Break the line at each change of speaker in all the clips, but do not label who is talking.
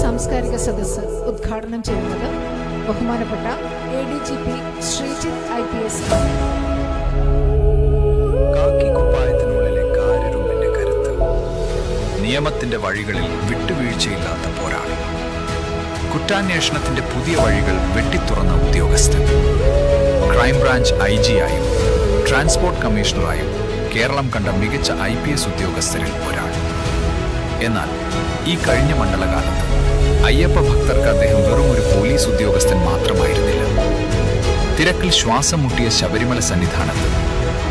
സാംസ്കാരിക സദസ്സ് ഉദ്ഘാടനം ചെയ്യുന്നത് ബഹുമാനപ്പെട്ട ADGP ശ്രീജിത്ത് IPS.
കാക്കിക്കുപ്പായത്തിനുള്ളിലെ കാരിരുമ്പിന്റെ കരുത്ത്, നിയമത്തിന്റെ വഴികളിൽ വിട്ടുവീഴ്ചയില്ലാത്ത പോരാളി, കുറ്റാന്വേഷണത്തിന്റെ പുതിയ വഴികൾ വെട്ടിത്തുറന്ന ഉദ്യോഗസ്ഥൻ, ക്രൈംബ്രാഞ്ച് IG ആയും ട്രാൻസ്പോർട്ട് കമ്മീഷണറായും കേരളം കണ്ട മികച്ച IPS ഉദ്യോഗസ്ഥരിൽ ഒരാൾ. എന്നാൽ ഈ കഴിഞ്ഞ മണ്ഡലകാലത്ത് അയ്യപ്പ ഭക്തർക്ക് അദ്ദേഹം വെറും ഒരു പോലീസ് ഉദ്യോഗസ്ഥൻ മാത്രമായിരുന്നില്ല. തിരക്കിൽ ശ്വാസം മുട്ടിയ ശബരിമല സന്നിധാനത്ത്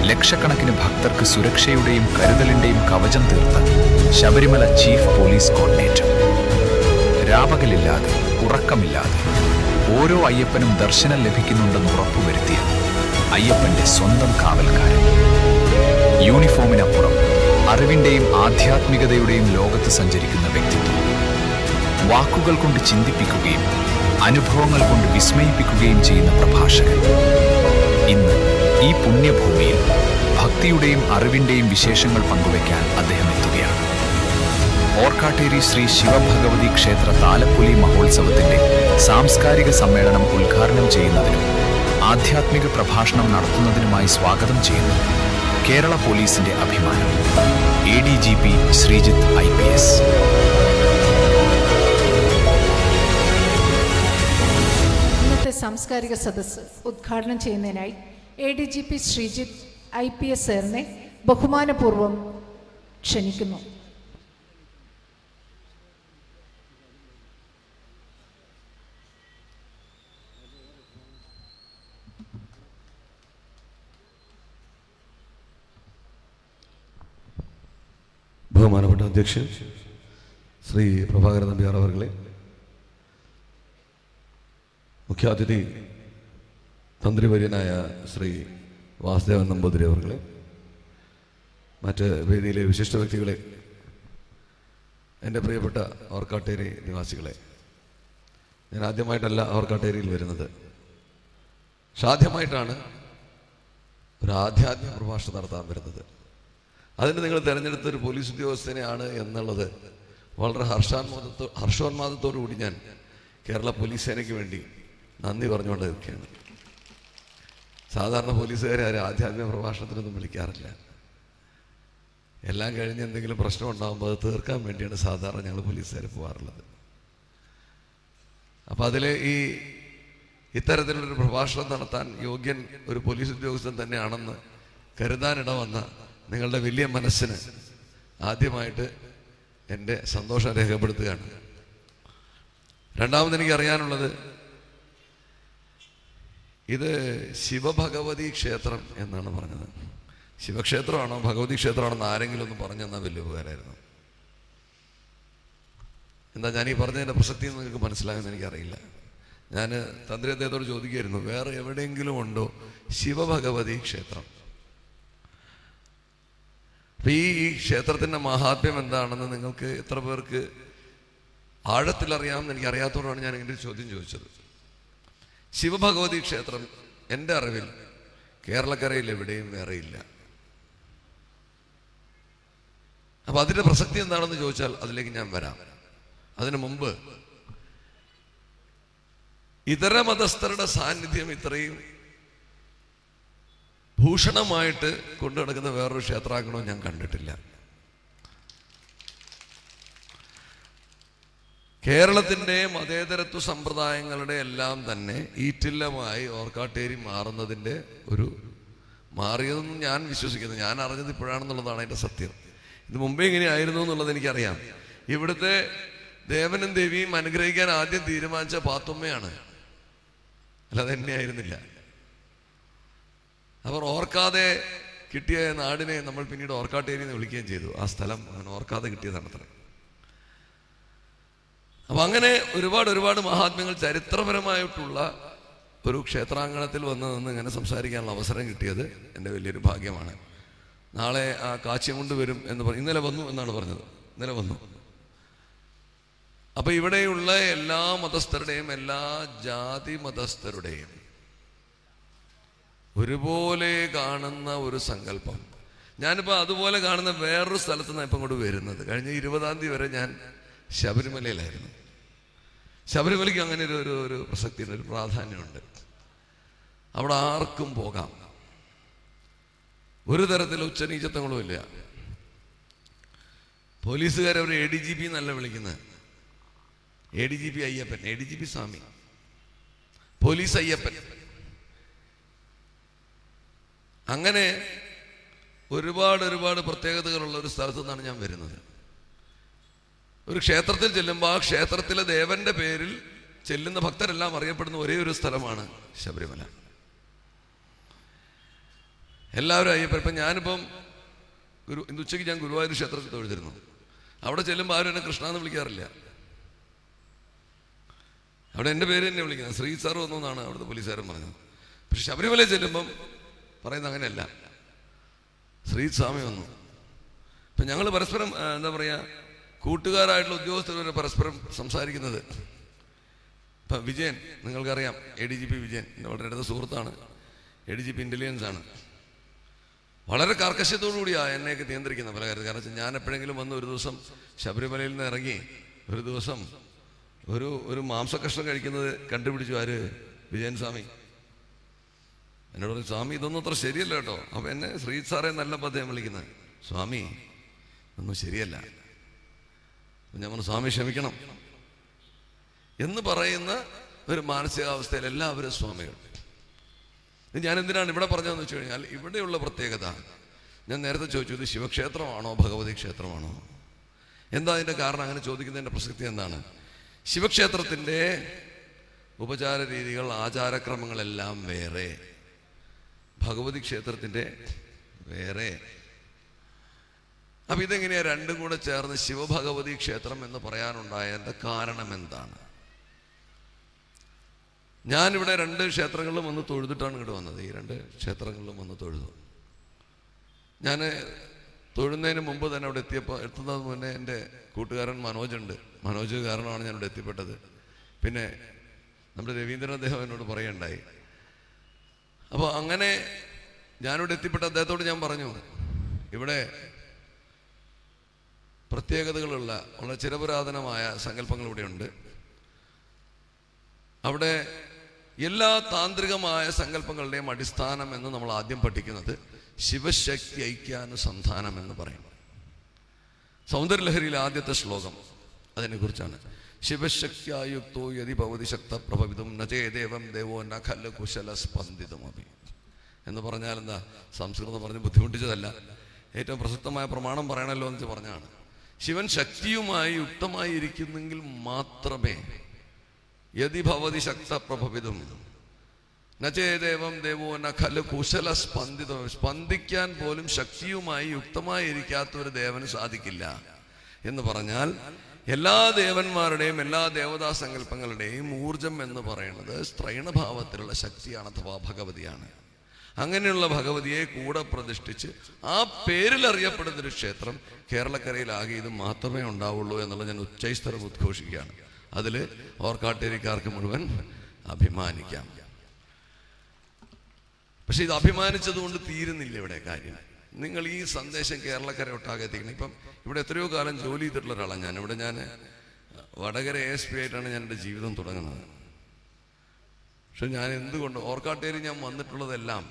ലക്ഷക്കണക്കിന് ഭക്തർക്ക് സുരക്ഷയുടെയും കരുതലിന്റെയും കവചം തീർത്ത ശബരിമല ചീഫ് പോലീസ് കോർഡിനേറ്റർ. രാപകലില്ലാതെ ഉറക്കമില്ലാതെ ഓരോ അയ്യപ്പനും ദർശനം ലഭിക്കുന്നുണ്ടെന്ന് ഉറപ്പുവരുത്തിയ അയ്യപ്പന്റെ സ്വന്തം കാവൽക്കാരൻ. യൂണിഫോമിനപ്പുറം അറിവിന്റെയും ആധ്യാത്മികതയുടെയും ലോകത്ത് സഞ്ചരിക്കുന്ന വ്യക്തിത്വം. വാക്കുകൾ കൊണ്ട് ചിന്തിപ്പിക്കുകയും അനുഭവങ്ങൾ കൊണ്ട് വിസ്മയിപ്പിക്കുകയും ചെയ്യുന്ന പ്രഭാഷകൻ. ഇന്ന് ഈ പുണ്യഭൂമിയിൽ ഭക്തിയുടെയും അറിവിന്റെയും വിശേഷങ്ങൾ പങ്കുവയ്ക്കാൻ അദ്ദേഹം എത്തുകയാണ്. ഓർക്കാട്ടേരി ശ്രീ ശിവഭഗവതി ക്ഷേത്ര താലപ്പൊലി മഹോത്സവത്തിന്റെ സാംസ്കാരിക സമ്മേളനം ഉദ്ഘാടനം ചെയ്യുന്നതിനും ആധ്യാത്മിക പ്രഭാഷണം നടത്തുന്നതിനുമായി സ്വാഗതം ചെയ്യുന്നു കേരള പോലീസിന്റെ അഭിമാനം ADGP ശ്രീജിത്ത് IPS.
ഇന്നത്തെ സാംസ്കാരിക സദസ്സ് ഉദ്ഘാടനം ചെയ്യുന്നതിനായി ADGP ശ്രീജിത്ത് IPS സാറിനെ ബഹുമാനപൂർവ്വം ക്ഷണിക്കുന്നു.
ബഹുമാനപ്പെട്ട അധ്യക്ഷൻ ശ്രീ പ്രഭാകരൻ നമ്പ്യാർ അവർകളെ, മുഖ്യാതിഥി തന്ത്രിവര്യനായ ശ്രീ വാസുദേവൻ നമ്പൂതിരി അവർകളെ, മറ്റ് വേദിയിലെ വിശിഷ്ട വ്യക്തികളെ, എൻ്റെ പ്രിയപ്പെട്ട ഓർക്കാട്ടേരി നിവാസികളെ, ഞാൻ ആദ്യമായിട്ടല്ല ഓർക്കാട്ടേരിയിൽ വരുന്നത്. സാധ്യമായിട്ടാണ് ഒരു ആധ്യാത്മിക പ്രഭാഷണം നടത്താൻ വരുന്നത്. അതിന് നിങ്ങൾ തിരഞ്ഞെടുത്തൊരു പോലീസ് ഉദ്യോഗസ്ഥനെയാണ് എന്നുള്ളത് വളരെ ഹർഷോന്മാദത്തോടു കൂടി ഞാൻ കേരള പോലീസ് സേനയ്ക്ക് വേണ്ടി നന്ദി പറഞ്ഞുകൊണ്ട് നിൽക്കുകയാണ്. സാധാരണ പോലീസുകാരെ ആരും ആധ്യാത്മിക പ്രഭാഷണത്തിനൊന്നും വിളിക്കാറില്ല. എല്ലാം കഴിഞ്ഞ് എന്തെങ്കിലും പ്രശ്നം ഉണ്ടാകുമ്പോൾ അത് തീർക്കാൻ വേണ്ടിയാണ് സാധാരണ ഞങ്ങൾ പോലീസുകാർ പോകാറുള്ളത്. അപ്പം അതിൽ ഇത്തരത്തിലുള്ളൊരു പ്രഭാഷണം നടത്താൻ യോഗ്യൻ ഒരു പോലീസ് ഉദ്യോഗസ്ഥൻ തന്നെയാണെന്ന് കരുതാനിട വന്ന നിങ്ങളുടെ വലിയ മനസ്സിന് ആദ്യമായിട്ട് എൻ്റെ സന്തോഷം രേഖപ്പെടുത്തുകയാണ്. രണ്ടാമത് എനിക്ക് അറിയാനുള്ളത്, ഇത് ശിവഭഗവതി ക്ഷേത്രം എന്നാണ് പറഞ്ഞത്. ശിവക്ഷേത്രമാണോ ഭഗവതി ക്ഷേത്രമാണെന്ന് ആരെങ്കിലും ഒന്ന് പറഞ്ഞു തന്നാൽ വലിയ ഉപകാരമായിരുന്നു. എന്താ ഞാൻ ഈ പറഞ്ഞതിൻ്റെ പ്രസക്തി നിങ്ങൾക്ക് മനസ്സിലാകുമെന്ന് എനിക്കറിയില്ല. ഞാൻ തന്ത്രി അദ്ദേഹത്തോട് ചോദിക്കുകയായിരുന്നു, വേറെ എവിടെയെങ്കിലും ഉണ്ടോ ശിവഭഗവതി ക്ഷേത്രം? അപ്പം ഈ ക്ഷേത്രത്തിൻ്റെ മഹാത്മ്യം എന്താണെന്ന് നിങ്ങൾക്ക് എത്ര പേർക്ക് ആഴത്തിലറിയാമെന്ന് എനിക്കറിയാത്തതുകൊണ്ടാണ് ഞാൻ ഇങ്ങനെ ഒരു ചോദ്യം ചോദിച്ചത്. ശിവഭഗവതി ക്ഷേത്രം എൻ്റെ അറിവിൽ കേരളക്കരയിൽ എവിടെയും വേറെ ഇല്ല. അപ്പം അതിൻ്റെ പ്രസക്തി എന്താണെന്ന് ചോദിച്ചാൽ അതിലേക്ക് ഞാൻ വരാം. അതിനു മുമ്പ് ഇതര മതസ്ഥരുടെ സാന്നിധ്യം ഇത്രയും ഭൂഷണമായിട്ട് കൊണ്ടു നടക്കുന്ന വേറൊരു ക്ഷേത്രാങ്കണവും ഞാൻ കണ്ടിട്ടില്ല. കേരളത്തിൻ്റെ മതേതരത്വ സമ്പ്രദായങ്ങളുടെ എല്ലാം തന്നെ ഈറ്റില്ലമായി ഓർക്കാട്ടേരി മാറുന്നതിൻ്റെ മാറിയതെന്ന് ഞാൻ വിശ്വസിക്കുന്നു. ഞാൻ അറിഞ്ഞത് ഇപ്പോഴാണെന്നുള്ളതാണ് അതിൻ്റെ സത്യം. ഇത് മുമ്പേ ഇങ്ങനെയായിരുന്നു എന്നുള്ളത് എനിക്കറിയാം. ഇവിടുത്തെ ദേവനും ദേവിയും അനുഗ്രഹിക്കാൻ ആദ്യം തീരുമാനിച്ച പാത്തുമ്മയാണ്, അല്ലാതെ എന്നെയായിരുന്നില്ല. അവർ ഓർക്കാതെ കിട്ടിയ നാടിനെ നമ്മൾ പിന്നീട് ഓർക്കാട്ടേരി എന്ന് വിളിക്കുകയും ചെയ്തു. ആ സ്ഥലം അങ്ങനെ ഓർക്കാതെ കിട്ടിയതാണ് അത്ര. അപ്പം അങ്ങനെ ഒരുപാട് മഹാത്മ്യങ്ങൾ ചരിത്രപരമായിട്ടുള്ള ഒരു ക്ഷേത്രാങ്കണത്തിൽ വന്ന് നിന്ന് ഇങ്ങനെ സംസാരിക്കാനുള്ള അവസരം കിട്ടിയത് എൻ്റെ വലിയൊരു ഭാഗ്യമാണ്. നാളെ ആ കാഴ്ച കൊണ്ട് വരും എന്ന് പറഞ്ഞു. ഇന്നലെ വന്നു എന്നാണ് പറഞ്ഞത്. ഇന്നലെ വന്നു. അപ്പം ഇവിടെയുള്ള എല്ലാ മതസ്ഥരുടെയും എല്ലാ ജാതി മതസ്ഥരുടെയും ഒരുപോലെ കാണുന്ന ഒരു സങ്കല്പം. ഞാനിപ്പോൾ അതുപോലെ കാണുന്ന വേറൊരു സ്ഥലത്ത് നിന്നാണ് ഇപ്പം ഇങ്ങോട്ട് വരുന്നത്. കഴിഞ്ഞ 20-ാം തീയതി വരെ ഞാൻ ശബരിമലയിലായിരുന്നു. ശബരിമലയ്ക്ക് അങ്ങനെ ഒരു പ്രസക്തിയുണ്ട്, ഒരു പ്രാധാന്യമുണ്ട്. അവിടെ ആർക്കും പോകാം, ഒരു തരത്തിലും ഉച്ചനീചത്വങ്ങളും ഇല്ല. പോലീസുകാരവർ ADGP എന്നല്ല വിളിക്കുന്നത്, ADGP അയ്യപ്പൻ, ADGP സ്വാമി, പോലീസ് അയ്യപ്പൻ. അങ്ങനെ ഒരുപാട് പ്രത്യേകതകളുള്ള ഒരു സ്ഥലത്തു നിന്നാണ് ഞാൻ വരുന്നത്. ഒരു ക്ഷേത്രത്തിൽ ചെല്ലുമ്പോൾ ആ ക്ഷേത്രത്തിലെ ദേവന്റെ പേരിൽ ചെല്ലുന്ന ഭക്തരെല്ലാം അറിയപ്പെടുന്ന ഒരേ ഒരു സ്ഥലമാണ് ശബരിമല. എല്ലാവരും അയ്യപ്പൻ. ഇപ്പം ഞാനിപ്പം ഇന്ന് ഉച്ചയ്ക്ക് ഞാൻ ഗുരുവായൂർ ക്ഷേത്രത്തിൽ തൊഴുതിരുന്നു. അവിടെ ചെല്ലുമ്പോൾ ആരും എന്നെ കൃഷ്ണ എന്ന് വിളിക്കാറില്ല. അവിടെ എൻ്റെ പേര് തന്നെ വിളിക്കുന്നത്, ശ്രീ സാർ വന്നു എന്നാണ് അവിടുത്തെ പോലീസുകാരൻ പറഞ്ഞത്. പക്ഷെ ശബരിമല ചെല്ലുമ്പം പറയുന്നത് അങ്ങനെയല്ല, ശ്രീ സ്വാമി വന്നു. ഇപ്പം ഞങ്ങൾ പരസ്പരം എന്താ പറയുക, കൂട്ടുകാരായിട്ടുള്ള ഉദ്യോഗസ്ഥർ പരസ്പരം സംസാരിക്കുന്നത്. ഇപ്പം വിജയൻ, നിങ്ങൾക്കറിയാം, ADGP വിജയൻ എൻ്റെ വളരെ അടുത്ത സുഹൃത്താണ്, ADGP ഇൻ്റലിജൻസ് ആണ്. വളരെ കർക്കശത്തോടുകൂടിയാണ് എന്നെയൊക്കെ നിയന്ത്രിക്കുന്ന പല കാര്യത്തിൽ. കാരണം വെച്ചാൽ ഞാൻ എപ്പോഴെങ്കിലും വന്ന് ഒരു ദിവസം ശബരിമലയിൽ നിന്ന് ഇറങ്ങി ഒരു ദിവസം ഒരു മാംസകഷ്ണം കഴിക്കുന്നത് കണ്ടുപിടിച്ചു ആര്? വിജയൻ സ്വാമി. എന്നോട് പറഞ്ഞു, സ്വാമി ഇതൊന്നും അത്ര ശരിയല്ല കേട്ടോ. അപ്പം എന്നെ ശ്രീ സാറേ നല്ല അദ്ദേഹം വിളിക്കുന്നത്. സ്വാമി ഒന്നും ശരിയല്ല. ഞാൻ പറഞ്ഞു, സ്വാമി ക്ഷമിക്കണം എന്ന് പറയുന്ന ഒരു മാനസികാവസ്ഥയിൽ എല്ലാവരും സ്വാമികൾ. ഞാൻ എന്തിനാണ് ഇവിടെ പറഞ്ഞതെന്ന് വെച്ച് കഴിഞ്ഞാൽ, ഇവിടെയുള്ള പ്രത്യേകത ഞാൻ നേരത്തെ ചോദിച്ചു, ഇത് ശിവക്ഷേത്രമാണോ ഭഗവതി ക്ഷേത്രമാണോ? എന്താ അതിൻ്റെ കാരണം? അങ്ങനെ ചോദിക്കുന്നതിൻ്റെ പ്രസക്തി എന്താണ്? ശിവക്ഷേത്രത്തിൻ്റെ ഉപചാര രീതികൾ, ആചാരക്രമങ്ങളെല്ലാം വേറെ, ഭഗവതി ക്ഷേത്രത്തിൻ്റെ വേറെ. അപ്പം ഇതെങ്ങനെയാ രണ്ടും കൂടെ ചേർന്ന് ശിവഭഗവതി ക്ഷേത്രം എന്ന് പറയാനുണ്ടായതിൻ്റെ കാരണം എന്താണ്? ഞാനിവിടെ 2 ക്ഷേത്രങ്ങളിലും വന്ന് തൊഴുതിട്ടാണ് ഇങ്ങോട്ട് വന്നത്. ഈ 2 ക്ഷേത്രങ്ങളിലും വന്ന് തൊഴുതു. ഞാൻ തൊഴുന്നതിന് മുമ്പ് തന്നെ അവിടെ എത്തുന്നതിന് മുന്നേ എൻ്റെ കൂട്ടുകാരൻ മനോജുണ്ട്. മനോജ് കാരണമാണ് ഞാനിവിടെ എത്തിപ്പെട്ടത്. പിന്നെ നമ്മുടെ രവീന്ദ്രൻ അദ്ദേഹം എന്നോട് പറയുകയുണ്ടായി. അപ്പോൾ അങ്ങനെ ഞാനിവിടെ എത്തിപ്പെട്ട അദ്ദേഹത്തോട് ഞാൻ പറഞ്ഞു, ഇവിടെ പ്രത്യേകതകളുള്ള വളരെ ചിരപുരാതനമായ സങ്കല്പങ്ങൾ ഇവിടെയുണ്ട്. അവിടെ എല്ലാ താന്ത്രികമായ സങ്കല്പങ്ങളുടെയും അടിസ്ഥാനം എന്ന് നമ്മൾ ആദ്യം പഠിക്കുന്നത് ശിവശക്തി ഐക്യാനുസന്ധാനം എന്ന് പറയും. സൗന്ദര്യലഹരിയിലെ ആദ്യത്തെ ശ്ലോകം അതിനെക്കുറിച്ചാണ്. ശിവശക്തിയുക്തോ യതി ഭവതി ശക്ത പ്രഭവിതും നചേദേവം ദേവോ ന ഖല കുശല സ്പന്ദിതമപി എന്ന് പറഞ്ഞാൽ എന്താ? സംസ്കൃതം പറഞ്ഞ് ബുദ്ധിമുട്ടിച്ചതല്ല, ഏറ്റവും പ്രസക്തമായ പ്രമാണം പറയണല്ലോ എന്ന് പറഞ്ഞാണ്. ശിവൻ ശക്തിയുമായി യുക്തമായി ഇരിക്കുന്നെങ്കിൽ മാത്രമേ യതി ഭവതി ശക്ത പ്രഭവിതും നചേദേവം ദേവോ ന ഖല കുശല സ്പന്ദിതം, സ്പന്ദിക്കാൻ പോലും ശക്തിയുമായി യുക്തമായി ഇരിക്കാത്ത ഒരു ദേവന് സാധിക്കില്ല എന്ന് പറഞ്ഞാൽ, എല്ലാ ദേവന്മാരുടെയും എല്ലാ ദേവതാ സങ്കല്പങ്ങളുടെയും ഊർജം എന്ന് പറയുന്നത് സ്ത്രൈണഭാവത്തിലുള്ള ശക്തിയാണ്, അഥവാ ഭഗവതിയാണ്. അങ്ങനെയുള്ള ഭഗവതിയെ കൂടെ പ്രതിഷ്ഠിച്ച് ആ പേരിൽ അറിയപ്പെടുന്നൊരു ക്ഷേത്രം കേരളക്കരയിലാകെ ഇത് മാത്രമേ ഉണ്ടാവുള്ളൂ എന്നുള്ളത് ഞാൻ ഉച്ചൈസ്തരം ഉദ്ഘോഷിക്കുകയാണ്. അതിൽ ഓർക്കാട്ടേരിക്കാർക്ക് മുഴുവൻ അഭിമാനിക്കാം. പക്ഷെ ഇത് അഭിമാനിച്ചതുകൊണ്ട് തീരുന്നില്ല ഇവിടെ കാര്യം. നിങ്ങൾ ഈ സന്ദേശം കേരളക്കര ഒട്ടാകെ എത്തിക്കണം. ഇപ്പം ഇവിടെ എത്രയോ കാലം ജോലി ചെയ്തിട്ടുള്ള ഒരാളാണ് ഞാൻ. ഇവിടെ ഞാൻ വടകര ASP ആയിട്ടാണ് ഞാൻ എൻ്റെ ജീവിതം തുടങ്ങുന്നത്. പക്ഷെ ഞാൻ എന്തുകൊണ്ട് ഓർക്കാട്ടേരി ഞാൻ വന്നിട്ടുള്ളതെല്ലാം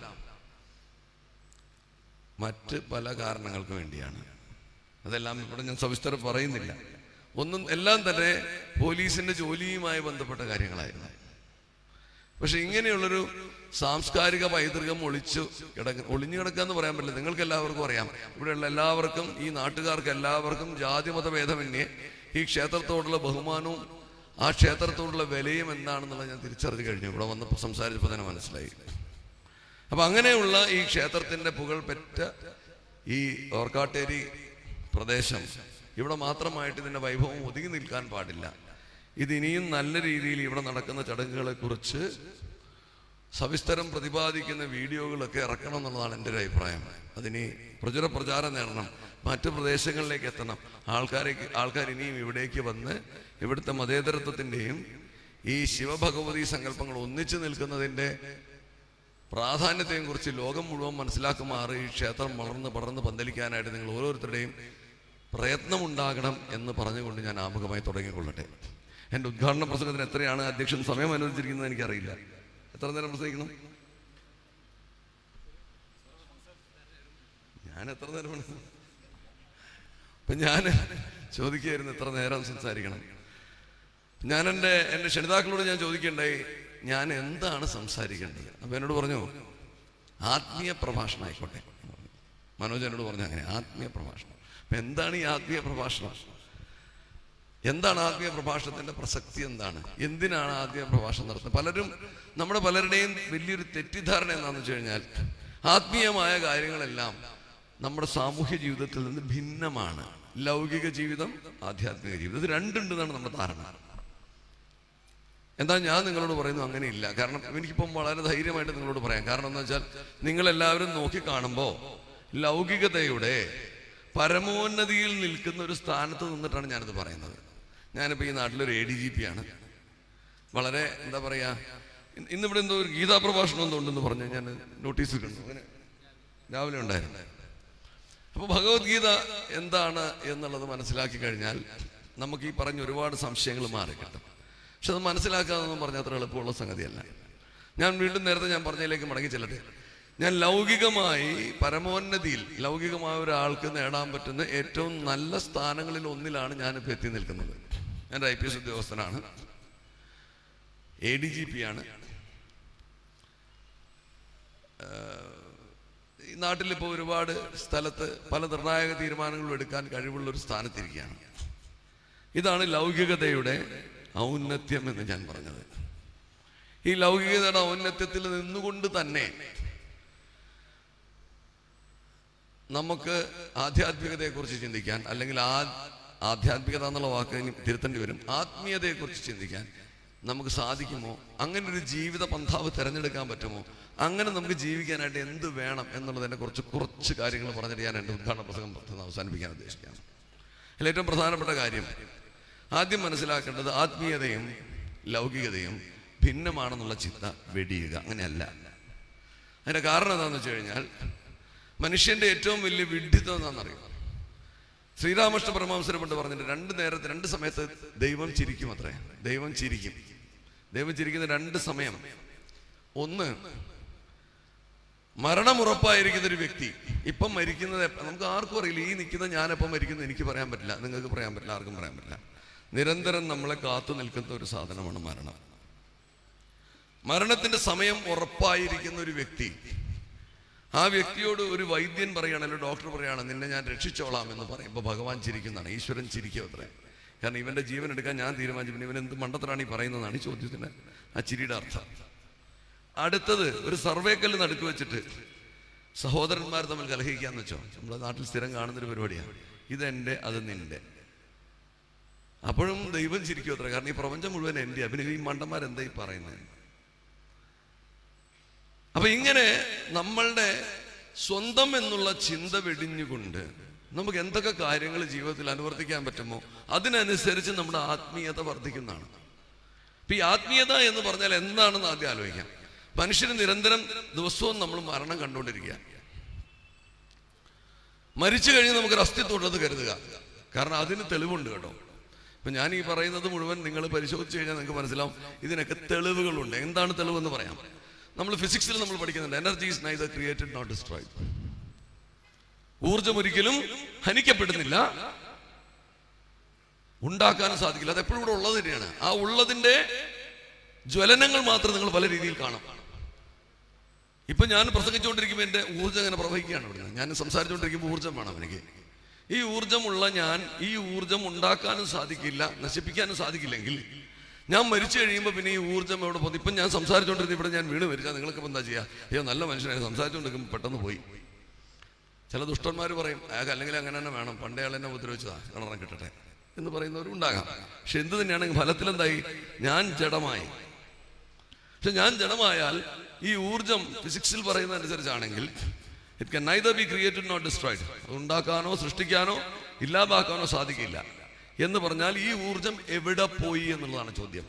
മറ്റ് പല കാരണങ്ങൾക്ക് വേണ്ടിയാണ്. അതെല്ലാം ഇവിടെ ഞാൻ സവിസ്തരം പറയുന്നില്ല. എല്ലാം തന്നെ പോലീസിന്റെ ജോലിയുമായി ബന്ധപ്പെട്ട കാര്യങ്ങളായിരുന്നു. പക്ഷെ ഇങ്ങനെയുള്ളൊരു സാംസ്കാരിക പൈതൃകം ഒളിഞ്ഞു കിടക്കുക എന്ന് പറയാൻ പറ്റില്ല. നിങ്ങൾക്ക് എല്ലാവർക്കും അറിയാം, ഇവിടെയുള്ള എല്ലാവർക്കും, ഈ നാട്ടുകാർക്ക് എല്ലാവർക്കും ജാതിമത ഭേദമന്യേ ഈ ക്ഷേത്രത്തോടുള്ള ബഹുമാനവും ആ ക്ഷേത്രത്തോടുള്ള വിലയും എന്താണെന്നുള്ളത് ഞാൻ തിരിച്ചറിഞ്ഞു കഴിഞ്ഞു. ഇവിടെ വന്നപ്പോൾ സംസാരിച്ചപ്പോൾ തന്നെ മനസ്സിലായി. അപ്പൊ അങ്ങനെയുള്ള ഈ ക്ഷേത്രത്തിന്റെ പുകൾപെറ്റ ഈ ഓർക്കാട്ടേരി പ്രദേശം, ഇവിടെ മാത്രമായിട്ട് ഇതിന്റെ വൈഭവം ഒതുങ്ങി നിൽക്കാൻ പാടില്ല. ഇതിനിയും നല്ല രീതിയിൽ ഇവിടെ നടക്കുന്ന ചടങ്ങുകളെ കുറിച്ച് സവിസ്തരം പ്രതിപാദിക്കുന്ന വീഡിയോകളൊക്കെ ഇറക്കണം എന്നുള്ളതാണ് എൻ്റെ ഒരു അഭിപ്രായം. അതിനി പ്രചാരം നേടണം, മറ്റു പ്രദേശങ്ങളിലേക്ക് എത്തണം. ആൾക്കാർ ഇനിയും ഇവിടേക്ക് വന്ന് ഇവിടുത്തെ മതേതരത്വത്തിൻ്റെയും ഈ ശിവഭഗവതി സങ്കല്പങ്ങൾ ഒന്നിച്ചു നിൽക്കുന്നതിൻ്റെ പ്രാധാന്യത്തെയും കുറിച്ച് ലോകം മുഴുവൻ മനസ്സിലാക്കുമാറ് ഈ ക്ഷേത്രം പടർന്ന് പന്തലിക്കാനായിട്ട് നിങ്ങൾ ഓരോരുത്തരുടെയും പ്രയത്നമുണ്ടാകണം എന്ന് പറഞ്ഞുകൊണ്ട് ഞാൻ ആമുഖമായി തുടങ്ങിക്കൊള്ളട്ടെ. എൻ്റെ ഉദ്ഘാടന പ്രസംഗത്തിന് എത്രയാണ് അധ്യക്ഷൻ സമയം അനുവദിച്ചിരിക്കുന്നത് എനിക്കറിയില്ല. എത്ര നേരം പ്രസംഗിക്കണം? ഞാൻ എത്ര നേരം? അപ്പം ഞാൻ ചോദിക്കുകയായിരുന്നു എത്ര നേരം സംസാരിക്കണം. ഞാൻ എൻ്റെ ക്ഷണിതാക്കളോട് ഞാൻ ചോദിക്കണ്ടായി ഞാൻ എന്താണ് സംസാരിക്കേണ്ടത്. അപ്പം എന്നോട് പറഞ്ഞു ആത്മീയ പ്രഭാഷണം ആയിക്കോട്ടെ. മനോജ് എന്നോട് പറഞ്ഞു അങ്ങനെ ആത്മീയ പ്രഭാഷണം. അപ്പം എന്താണ് ഈ ആത്മീയ പ്രഭാഷണം? എന്താണ് ആത്മീയ പ്രഭാഷണത്തിൻ്റെ പ്രസക്തി? എന്തിനാണ് ആത്മീയ പ്രഭാഷണം നടത്തുന്നത്? നമ്മുടെ പലരുടെയും വലിയൊരു തെറ്റിദ്ധാരണ എന്താണെന്ന് വെച്ച് കഴിഞ്ഞാൽ ആത്മീയമായ കാര്യങ്ങളെല്ലാം നമ്മുടെ സാമൂഹ്യ ജീവിതത്തിൽ നിന്ന് ഭിന്നമാണ്. ലൗകിക ജീവിതം, ആധ്യാത്മിക ജീവിതം, ഇത് രണ്ടുണ്ടെന്നാണ് നമ്മുടെ ധാരണ. എന്താ ഞാൻ നിങ്ങളോട് പറയുന്നു അങ്ങനെയില്ല. കാരണം എനിക്കിപ്പം വളരെ ധൈര്യമായിട്ട് നിങ്ങളോട് പറയാം. കാരണം എന്താ വെച്ചാൽ നിങ്ങളെല്ലാവരും നോക്കിക്കാണുമ്പോൾ ലൗകികതയുടെ പരമോന്നതിയിൽ നിൽക്കുന്ന ഒരു സ്ഥാനത്ത് നിന്നിട്ടാണ് ഞാനിത് പറയുന്നത്. ഞാനിപ്പോൾ ഈ നാട്ടിലൊരു ADGP ആണ്. വളരെ എന്താ പറയുക, ഇന്നിവിടെ എന്തോ ഒരു ഗീതാ പ്രഭാഷണം എന്തോ ഉണ്ടെന്ന് പറഞ്ഞു ഞാൻ നോട്ടീസ് കണ്ടു. അങ്ങനെ രാവിലെ ഉണ്ടായിരുന്നു. അപ്പോൾ ഭഗവത്ഗീത എന്താണ് എന്നുള്ളത് മനസ്സിലാക്കി കഴിഞ്ഞാൽ നമുക്ക് ഈ പറഞ്ഞ ഒരുപാട് സംശയങ്ങൾ മാറിക്കിട്ടും. പക്ഷെ അത് മനസ്സിലാക്കാമെന്ന് പറഞ്ഞാൽ അത്ര എളുപ്പമുള്ള സംഗതിയല്ല. ഞാൻ വീണ്ടും നേരത്തെ ഞാൻ പറഞ്ഞതിലേക്ക് മടങ്ങി ചെല്ലട്ടെ. ഞാൻ ലൗകികമായി പരമോന്നതിയിൽ ലൗകികമായ ഒരാൾക്ക് നേടാൻ പറ്റുന്ന ഏറ്റവും നല്ല സ്ഥാനങ്ങളിൽ ഒന്നിലാണ് ഞാനിപ്പോൾ എത്തി നിൽക്കുന്നത്. ഞാൻ IPS ഉദ്യോഗസ്ഥനാണ്, ADGP ആണ്. ഈ നാട്ടിലിപ്പോൾ ഒരുപാട് സ്ഥലത്ത് പല നിർണായക തീരുമാനങ്ങളും എടുക്കാൻ കഴിവുള്ളൊരു സ്ഥാനത്തിരിക്കുകയാണ്. ഇതാണ് ലൗകികതയുടെ ഔന്നത്യം എന്ന് ഞാൻ പറഞ്ഞത്. ഈ ലൗകികതയുടെ ഔന്നത്യത്തിൽ നിന്നുകൊണ്ട് തന്നെ നമുക്ക് ആധ്യാത്മികതയെക്കുറിച്ച് ചിന്തിക്കാൻ, അല്ലെങ്കിൽ ആധ്യാത്മികത എന്നുള്ള വാക്ക് ഇനി തിരുത്തേണ്ടി വരും, ആത്മീയതയെക്കുറിച്ച് ചിന്തിക്കാൻ നമുക്ക് സാധിക്കുമോ? അങ്ങനെ ഒരു ജീവിത പന്ഥാവ് തിരഞ്ഞെടുക്കാൻ പറ്റുമോ? അങ്ങനെ നമുക്ക് ജീവിക്കാനായിട്ട് എന്ത് വേണം എന്നുള്ളതിനെ കുറിച്ച് കുറച്ച് കാര്യങ്ങൾ പറഞ്ഞിട്ട് ഞാൻ എൻ്റെ ഉദ്ഘാടന പ്രസംഗം അവസാനിപ്പിക്കാൻ ഉദ്ദേശിക്കുകയാണ്. അതിൽ ഏറ്റവും പ്രധാനപ്പെട്ട കാര്യം ആദ്യം മനസ്സിലാക്കേണ്ടത് ആത്മീയതയും ലൗകികതയും ഭിന്നമാണെന്നുള്ള ചിന്ത വെടിയുക. അങ്ങനെയല്ല. അതിൻ്റെ കാരണം എന്താണെന്ന് വെച്ച് കഴിഞ്ഞാൽ മനുഷ്യൻ്റെ ഏറ്റവും വലിയ വിഡ്ഢിത്തം എന്താണെന്നറിയാം. ശ്രീരാമകൃഷ്ണ പരമഹംസർ പണ്ട് പറഞ്ഞിട്ട് രണ്ട് സമയത്ത് ദൈവം ചിരിക്കും അത്രേ. ദൈവം ചിരിക്കുന്ന രണ്ട് സമയം. ഒന്ന്, മരണമുറപ്പായിരിക്കുന്ന ഒരു വ്യക്തി ഇപ്പം മരിക്കുന്നത് നമുക്ക് ആർക്കും അറിയില്ല. ഈ നിൽക്കുന്ന ഞാനെപ്പം മരിക്കുന്നത് എനിക്ക് പറയാൻ പറ്റില്ല, നിങ്ങൾക്ക് പറയാൻ പറ്റില്ല, ആർക്കും പറയാൻ പറ്റില്ല. നിരന്തരം നമ്മളെ കാത്തു നിൽക്കുന്ന ഒരു സാധനമാണ് മരണം. മരണത്തിന്റെ സമയം ഉറപ്പായിരിക്കുന്ന ഒരു വ്യക്തി, ആ വ്യക്തിയോട് ഒരു വൈദ്യൻ പറയുകയാണ്, അല്ലെങ്കിൽ ഡോക്ടർ പറയുകയാണ് നിന്നെ ഞാൻ രക്ഷിച്ചോളാം എന്ന് പറയുമ്പോൾ ഭഗവാൻ ചിരിക്കുന്നതാണ്. ഈശ്വരൻ ചിരിക്കുക അത്രേ. കാരണം ഇവന്റെ ജീവൻ എടുക്കാൻ ഞാൻ തീരുമാനിച്ചു, പിന്നെ ഇവൻ എന്ത് മണ്ടത്തരാണ് ഈ പറയുന്നതാണ് ഈ ചോദ്യത്തിന് ആ ചിരിയുടെ അർത്ഥം. അടുത്തത്, ഒരു സർവേക്കല്ല് നടുക്ക് വെച്ചിട്ട് സഹോദരന്മാർ തമ്മിൽ കലഹിക്കാന്ന് വെച്ചോ. നമ്മുടെ നാട്ടിൽ സ്ഥിരം കാണുന്നൊരു പരിപാടിയാണ്. ഇതെന്റെ, അത് നിന്റെ. അപ്പോഴും ദൈവം ചിരിക്കും അത്ര. കാരണം ഈ പ്രപഞ്ചം മുഴുവൻ എൻ്റെ, പിന്നെ ഈ മണ്ടന്മാരെന്താ ഈ പറയുന്നത്? അപ്പൊ ഇങ്ങനെ നമ്മളുടെ സ്വന്തം എന്നുള്ള ചിന്ത വെടിഞ്ഞുകൊണ്ട് നമുക്ക് എന്തൊക്കെ കാര്യങ്ങൾ ജീവിതത്തിൽ അനുവർത്തിക്കാൻ പറ്റുമോ അതിനനുസരിച്ച് നമ്മുടെ ആത്മീയത വർദ്ധിക്കുന്നതാണ്. അപ്പൊ ഈ ആത്മീയത എന്ന് പറഞ്ഞാൽ എന്താണെന്ന് ആദ്യം ആലോചിക്കാം. മനുഷ്യന് നിരന്തരം ദിവസവും നമ്മൾ മരണം കണ്ടുകൊണ്ടിരിക്കുക. മരിച്ചു കഴിഞ്ഞ് നമുക്കൊരു അസ്തിത്വം ഉണ്ടെന്ന് കരുതുക. കാരണം അതിന് തെളിവുണ്ട് കേട്ടോ. ഇപ്പൊ ഞാൻ ഈ പറയുന്നത് മുഴുവൻ നിങ്ങൾ പരിശോധിച്ച് കഴിഞ്ഞാൽ നിങ്ങൾക്ക് മനസ്സിലാവും ഇതിനൊക്കെ തെളിവുകളുണ്ട്. എന്താണ് തെളിവെന്ന് പറയാം. നമ്മൾ ഫിസിക്സിൽ നമ്മൾ പഠിക്കുന്നുണ്ട്, energy is neither created not destroyed. ഊർജം ഒരിക്കലും ഹനിക്കപ്പെടുന്നില്ല, ഉണ്ടാക്കാനും സാധിക്കില്ല. അത് എപ്പോഴും ഇവിടെ ഉള്ളത് തന്നെയാണ്. ആ ഉള്ളതിന്റെ ജ്വലനങ്ങൾ മാത്രം നിങ്ങൾ പല രീതിയിൽ കാണാം. ഇപ്പൊ ഞാൻ പ്രസംഗിച്ചുകൊണ്ടിരിക്കുമ്പോൾ എന്റെ ഊർജ്ജം അങ്ങനെ പ്രവഹിക്കുകയാണ് ഇവിടെ. ഞാൻ സംസാരിച്ചുകൊണ്ടിരിക്കുമ്പോൾ ഊർജ്ജം വേണം എനിക്ക്. ഈ ഊർജ്ജമുള്ള ഞാൻ ഈ ഊർജ്ജം ഉണ്ടാക്കാനും സാധിക്കില്ല, നശിപ്പിക്കാനും സാധിക്കില്ലെങ്കിൽ ഞാൻ മരിച്ചു കഴിയുമ്പോൾ പിന്നെ ഈ ഊർജ്ജം എവിടെ പോകുന്നു? ഇപ്പം ഞാൻ സംസാരിച്ചുകൊണ്ടിരുന്ന ഇവിടെ ഞാൻ വീണ് മരിച്ചാൽ നിങ്ങൾക്ക് എന്താ ചെയ്യുക? അയ്യോ നല്ല മനുഷ്യനായി സംസാരിച്ചുകൊണ്ടിരിക്കുമ്പോൾ പെട്ടെന്ന് പോയി. ചില ദുഷ്ടന്മാർ പറയും അയാൾക്ക് അല്ലെങ്കിൽ അങ്ങനെ തന്നെ വേണം, പണ്ടേ ആൾ എന്നെ ഉപദ്രവിച്ചതാ, കിണറാൻ കിട്ടട്ടെ എന്ന് പറയുന്നവരും ഉണ്ടാകാം. പക്ഷെ എന്ത് തന്നെയാണെങ്കിൽ ഫലത്തിലെന്തായി? ഞാൻ ജഡമായി. പക്ഷെ ഞാൻ ജഡമായാൽ ഈ ഊർജ്ജം ഫിസിക്സിൽ പറയുന്ന അനുസരിച്ചാണെങ്കിൽ it can neither be created not destroyed. അത് ഉണ്ടാക്കാനോ സൃഷ്ടിക്കാനോ ഇല്ലാതാക്കാനോ സാധിക്കില്ല. എന്ന് പറഞ്ഞാൽ ഈ ഊർജം എവിടെ പോയി എന്നുള്ളതാണ് ചോദ്യം.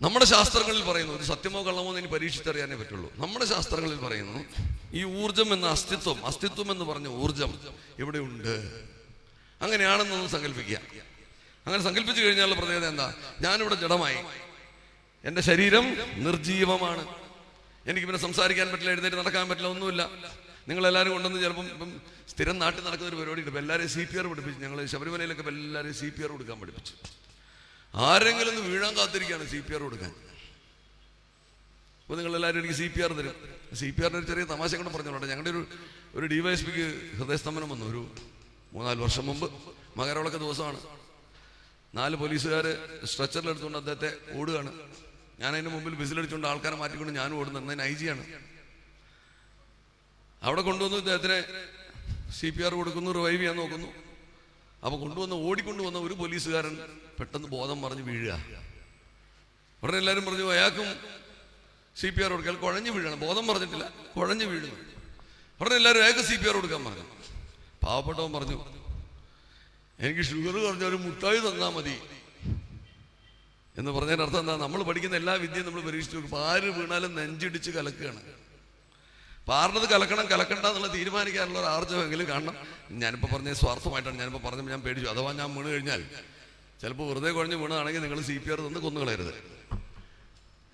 നമ്മുടെ ശാസ്ത്രങ്ങളിൽ പറയുന്നു, ഇത് സത്യമോ കള്ളമോ എന്ന് പരീക്ഷിച്ചറിയാനേ പറ്റുള്ളൂ. നമ്മുടെ ശാസ്ത്രങ്ങളിൽ പറയുന്നു ഈ ഊർജം എന്ന അസ്തിത്വം എന്ന് പറഞ്ഞ ഊർജം എവിടെയുണ്ട്. അങ്ങനെയാണെന്നൊന്ന് സങ്കല്പിക്കുക. അങ്ങനെ സങ്കല്പിച്ചു കഴിഞ്ഞാലുള്ള പ്രത്യേകത എന്താ? ഞാനിവിടെ ജഡമായി, എൻ്റെ ശരീരം നിർജീവമാണ്, എനിക്ക് പിന്നെ സംസാരിക്കാൻ പറ്റില്ല, എഴുന്നേറ്റ് നടക്കാൻ പറ്റില്ല, ഒന്നുമില്ല. നിങ്ങളെല്ലാവരും കൊണ്ടുവന്ന് ചിലപ്പം ഇപ്പം സ്ഥിരം നാട്ടിൽ നടക്കുന്ന ഒരു പരിപാടി ഉണ്ട്. ഇപ്പം എല്ലാവരെയും CPR പഠിപ്പിച്ചു. ഞങ്ങൾ ശബരിമലയിലൊക്കെ എല്ലാവരെയും CPR കൊടുക്കാൻ പഠിപ്പിച്ചു. ആരെങ്കിലും ഒന്ന് വീഴാൻ കാത്തിരിക്കുകയാണ് CPR കൊടുക്കാൻ. അപ്പോൾ നിങ്ങളെല്ലാവരും എനിക്ക് CPR തരും. CPRൻ്റെ ഒരു ചെറിയ തമാശ കൊണ്ട് പറഞ്ഞോട്ടെ. ഞങ്ങളുടെ ഒരു DYSPക്ക് ഹൃദയസ്തംഭനം വന്നു ഒരു 3-4 വർഷം മുമ്പ്. മകരവിളക്ക് ദിവസമാണ്. 4 പോലീസുകാർ സ്ട്രെച്ചറിൽ എടുത്തുകൊണ്ട് അദ്ദേഹത്തെ ഓടുകയാണ്. ഞാനതിന് മുമ്പിൽ വിസിലടിച്ചുകൊണ്ട് ആൾക്കാരെ മാറ്റിക്കൊണ്ട് ഞാനും ഓടുന്നത്. അതിന് IG ആണ്. അവിടെ കൊണ്ടുവന്നു ഇദ്ദേഹത്തിന് CPR കൊടുക്കുന്നു, റിവൈവ് ചെയ്യാൻ നോക്കുന്നു. അപ്പോൾ ഓടിക്കൊണ്ടുവന്ന ഒരു പോലീസുകാരൻ പെട്ടെന്ന് ബോധം പറഞ്ഞ് വീഴുക. ഉടനെ എല്ലാവരും പറഞ്ഞു അയാൾക്കും CPR കൊടുക്കാൻ. കുഴഞ്ഞു വീഴണം, ബോധം പറഞ്ഞിട്ടില്ല, കുഴഞ്ഞു വീഴുന്നു. ഉടനെ എല്ലാവരും അയാൾക്ക് CPR കൊടുക്കാൻ പറഞ്ഞു. പാവപ്പെട്ടവൻ പറഞ്ഞു എനിക്ക് ഷുഗർ കുറഞ്ഞ ഒരു മുട്ടായി തന്നാൽ മതി എന്ന് പറഞ്ഞതിൻ്റെ അർത്ഥം എന്താ? നമ്മൾ പഠിക്കുന്ന എല്ലാ വിദ്യയും നമ്മൾ പരീക്ഷിച്ചു നോക്കും. ആര് വീണാലും നെഞ്ചിടിച്ച് കലക്കുകയാണ്. പാർന്നത് കലക്കണ്ട എന്നുള്ള തീരുമാനിക്കാനുള്ള ഒരു ആർജവെങ്കിലും കാണണം. ഞാനിപ്പോൾ പറഞ്ഞ സ്വാർത്ഥമായിട്ടാണ്. ഞാനിപ്പോൾ പറഞ്ഞപ്പോൾ ഞാൻ പേടിച്ചു. അഥവാ ഞാൻ വീണ് കഴിഞ്ഞാൽ ചിലപ്പോൾ വെറുതെ കുഴഞ്ഞ് വീണാണെങ്കിൽ നിങ്ങൾ CPR തന്ന് കൊന്നുകളയരുത്.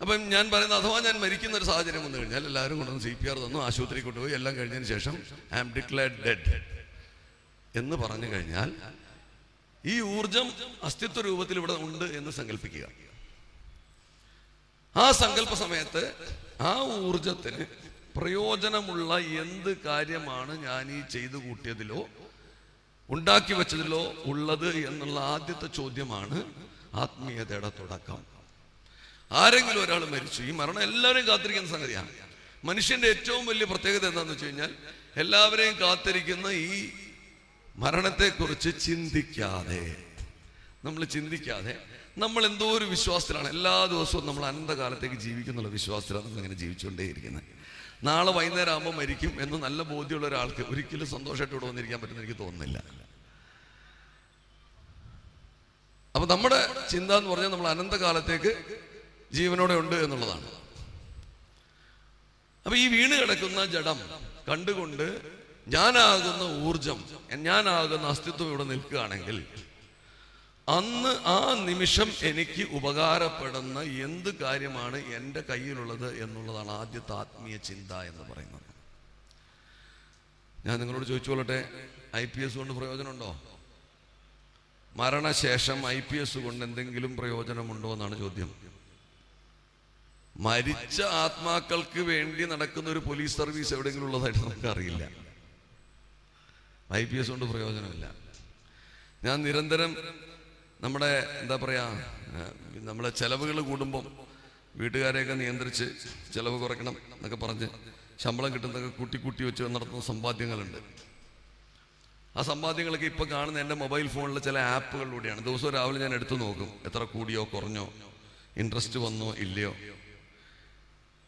അപ്പം ഞാൻ പറയുന്നത് അഥവാ ഞാൻ മരിക്കുന്ന ഒരു സാഹചര്യം വന്നു കഴിഞ്ഞാൽ എല്ലാവരും കൊണ്ടുവന്ന് CPR തന്നു, ആശുപത്രി കൊണ്ടുപോയി, എല്ലാം കഴിഞ്ഞതിന് ശേഷം ഐ ആം ഡിക്ലെയർഡ് ഡെഡ് എന്ന് പറഞ്ഞു കഴിഞ്ഞാൽ ഈ ഊർജം അസ്തിത്വ രൂപത്തിൽ ഇവിടെ ഉണ്ട് എന്ന് സങ്കല്പിക്കുക. ആ സങ്കല്പ സമയത്ത് ആ ഊർജത്തിന് പ്രയോജനമുള്ള എന്ത് കാര്യമാണ് ഞാൻ ഈ ചെയ്തു കൂട്ടിയതിലോ ഉണ്ടാക്കി വെച്ചതിലോ ഉള്ളത് എന്നുള്ള ആദ്യത്തെ ചോദ്യമാണ് ആത്മീയതയുടെ തുടക്കം. ആരെങ്കിലും ഒരാൾ മരിച്ചു, ഈ മരണം എല്ലാവരെയും കാത്തിരിക്കുന്ന സംഗതിയാണ്. മനുഷ്യന്റെ ഏറ്റവും വലിയ പ്രത്യേകത എന്താണെന്ന് വെച്ച് കഴിഞ്ഞാൽ എല്ലാവരെയും കാത്തിരിക്കുന്ന ഈ മരണത്തെക്കുറിച്ച് ചിന്തിക്കാതെ നമ്മൾ എന്തോ ഒരു വിശ്വാസത്തിലാണ്. എല്ലാ ദിവസവും നമ്മൾ അനന്തകാലത്തേക്ക് ജീവിക്കുന്നുള്ള വിശ്വാസത്തിലാണ് നമ്മളിങ്ങനെ ജീവിച്ചുകൊണ്ടേയിരിക്കുന്നത്. നാളെ വൈകുന്നേരം ആകുമ്പോൾ മരിക്കും എന്ന് നല്ല ബോധ്യമുള്ള ഒരാൾക്ക് ഒരിക്കലും സന്തോഷമായിട്ട് ഇവിടെ വന്നിരിക്കാൻ പറ്റുമെന്ന് എനിക്ക് തോന്നുന്നില്ല. അപ്പൊ നമ്മുടെ ചിന്ത എന്ന് പറഞ്ഞാൽ നമ്മൾ അനന്തകാലത്തേക്ക് ജീവനോടെ ഉണ്ട് എന്നുള്ളതാണ്. അപ്പൊ ഈ വീണ് കിടക്കുന്ന ജഡം കണ്ടുകൊണ്ട് ഞാനാകുന്ന ഊർജം, ഞാനാകുന്ന അസ്തിത്വം ഇവിടെ നിൽക്കുകയാണെങ്കിൽ അന്ന് ആ നിമിഷം എനിക്ക് ഉപകാരപ്പെടുന്ന എന്ത് കാര്യമാണ് എൻ്റെ കയ്യിലുള്ളത് എന്നുള്ളതാണ് ആദ്യത്തെ ആത്മീയ ചിന്ത എന്ന് പറയുന്നത്. ഞാൻ നിങ്ങളോട് ചോദിച്ചോളട്ടെ, IPS കൊണ്ട് പ്രയോജനമുണ്ടോ? മരണശേഷം IPS കൊണ്ട് എന്തെങ്കിലും പ്രയോജനമുണ്ടോ എന്നാണ് ചോദ്യം. മരിച്ച ആത്മാക്കൾക്ക് വേണ്ടി നടക്കുന്ന ഒരു പോലീസ് സർവീസ് എവിടെയെങ്കിലും ഉള്ളതായിട്ട് നമുക്കറിയില്ല. IPS കൊണ്ട് പ്രയോജനമില്ല. ഞാൻ നിരന്തരം നമ്മുടെ എന്താ പറയാ, നമ്മളെ ചെലവുകൾ കൂടുമ്പം വീട്ടുകാരെയൊക്കെ നിയന്ത്രിച്ച് ചെലവ് കുറയ്ക്കണം എന്നൊക്കെ പറഞ്ഞ് ശമ്പളം കിട്ടുന്നതൊക്കെ കൂട്ടി വെച്ച് നടത്തുന്ന സമ്പാദ്യങ്ങളുണ്ട്. ആ സമ്പാദ്യങ്ങളൊക്കെ ഇപ്പൊ കാണുന്ന എൻ്റെ മൊബൈൽ ഫോണിലെ ചില ആപ്പുകളിലൂടെയാണ്. ദിവസവും രാവിലെ ഞാൻ എടുത്തു നോക്കും, എത്ര കൂടിയോ കുറഞ്ഞോ, ഇൻട്രസ്റ്റ് വന്നോ ഇല്ലയോ.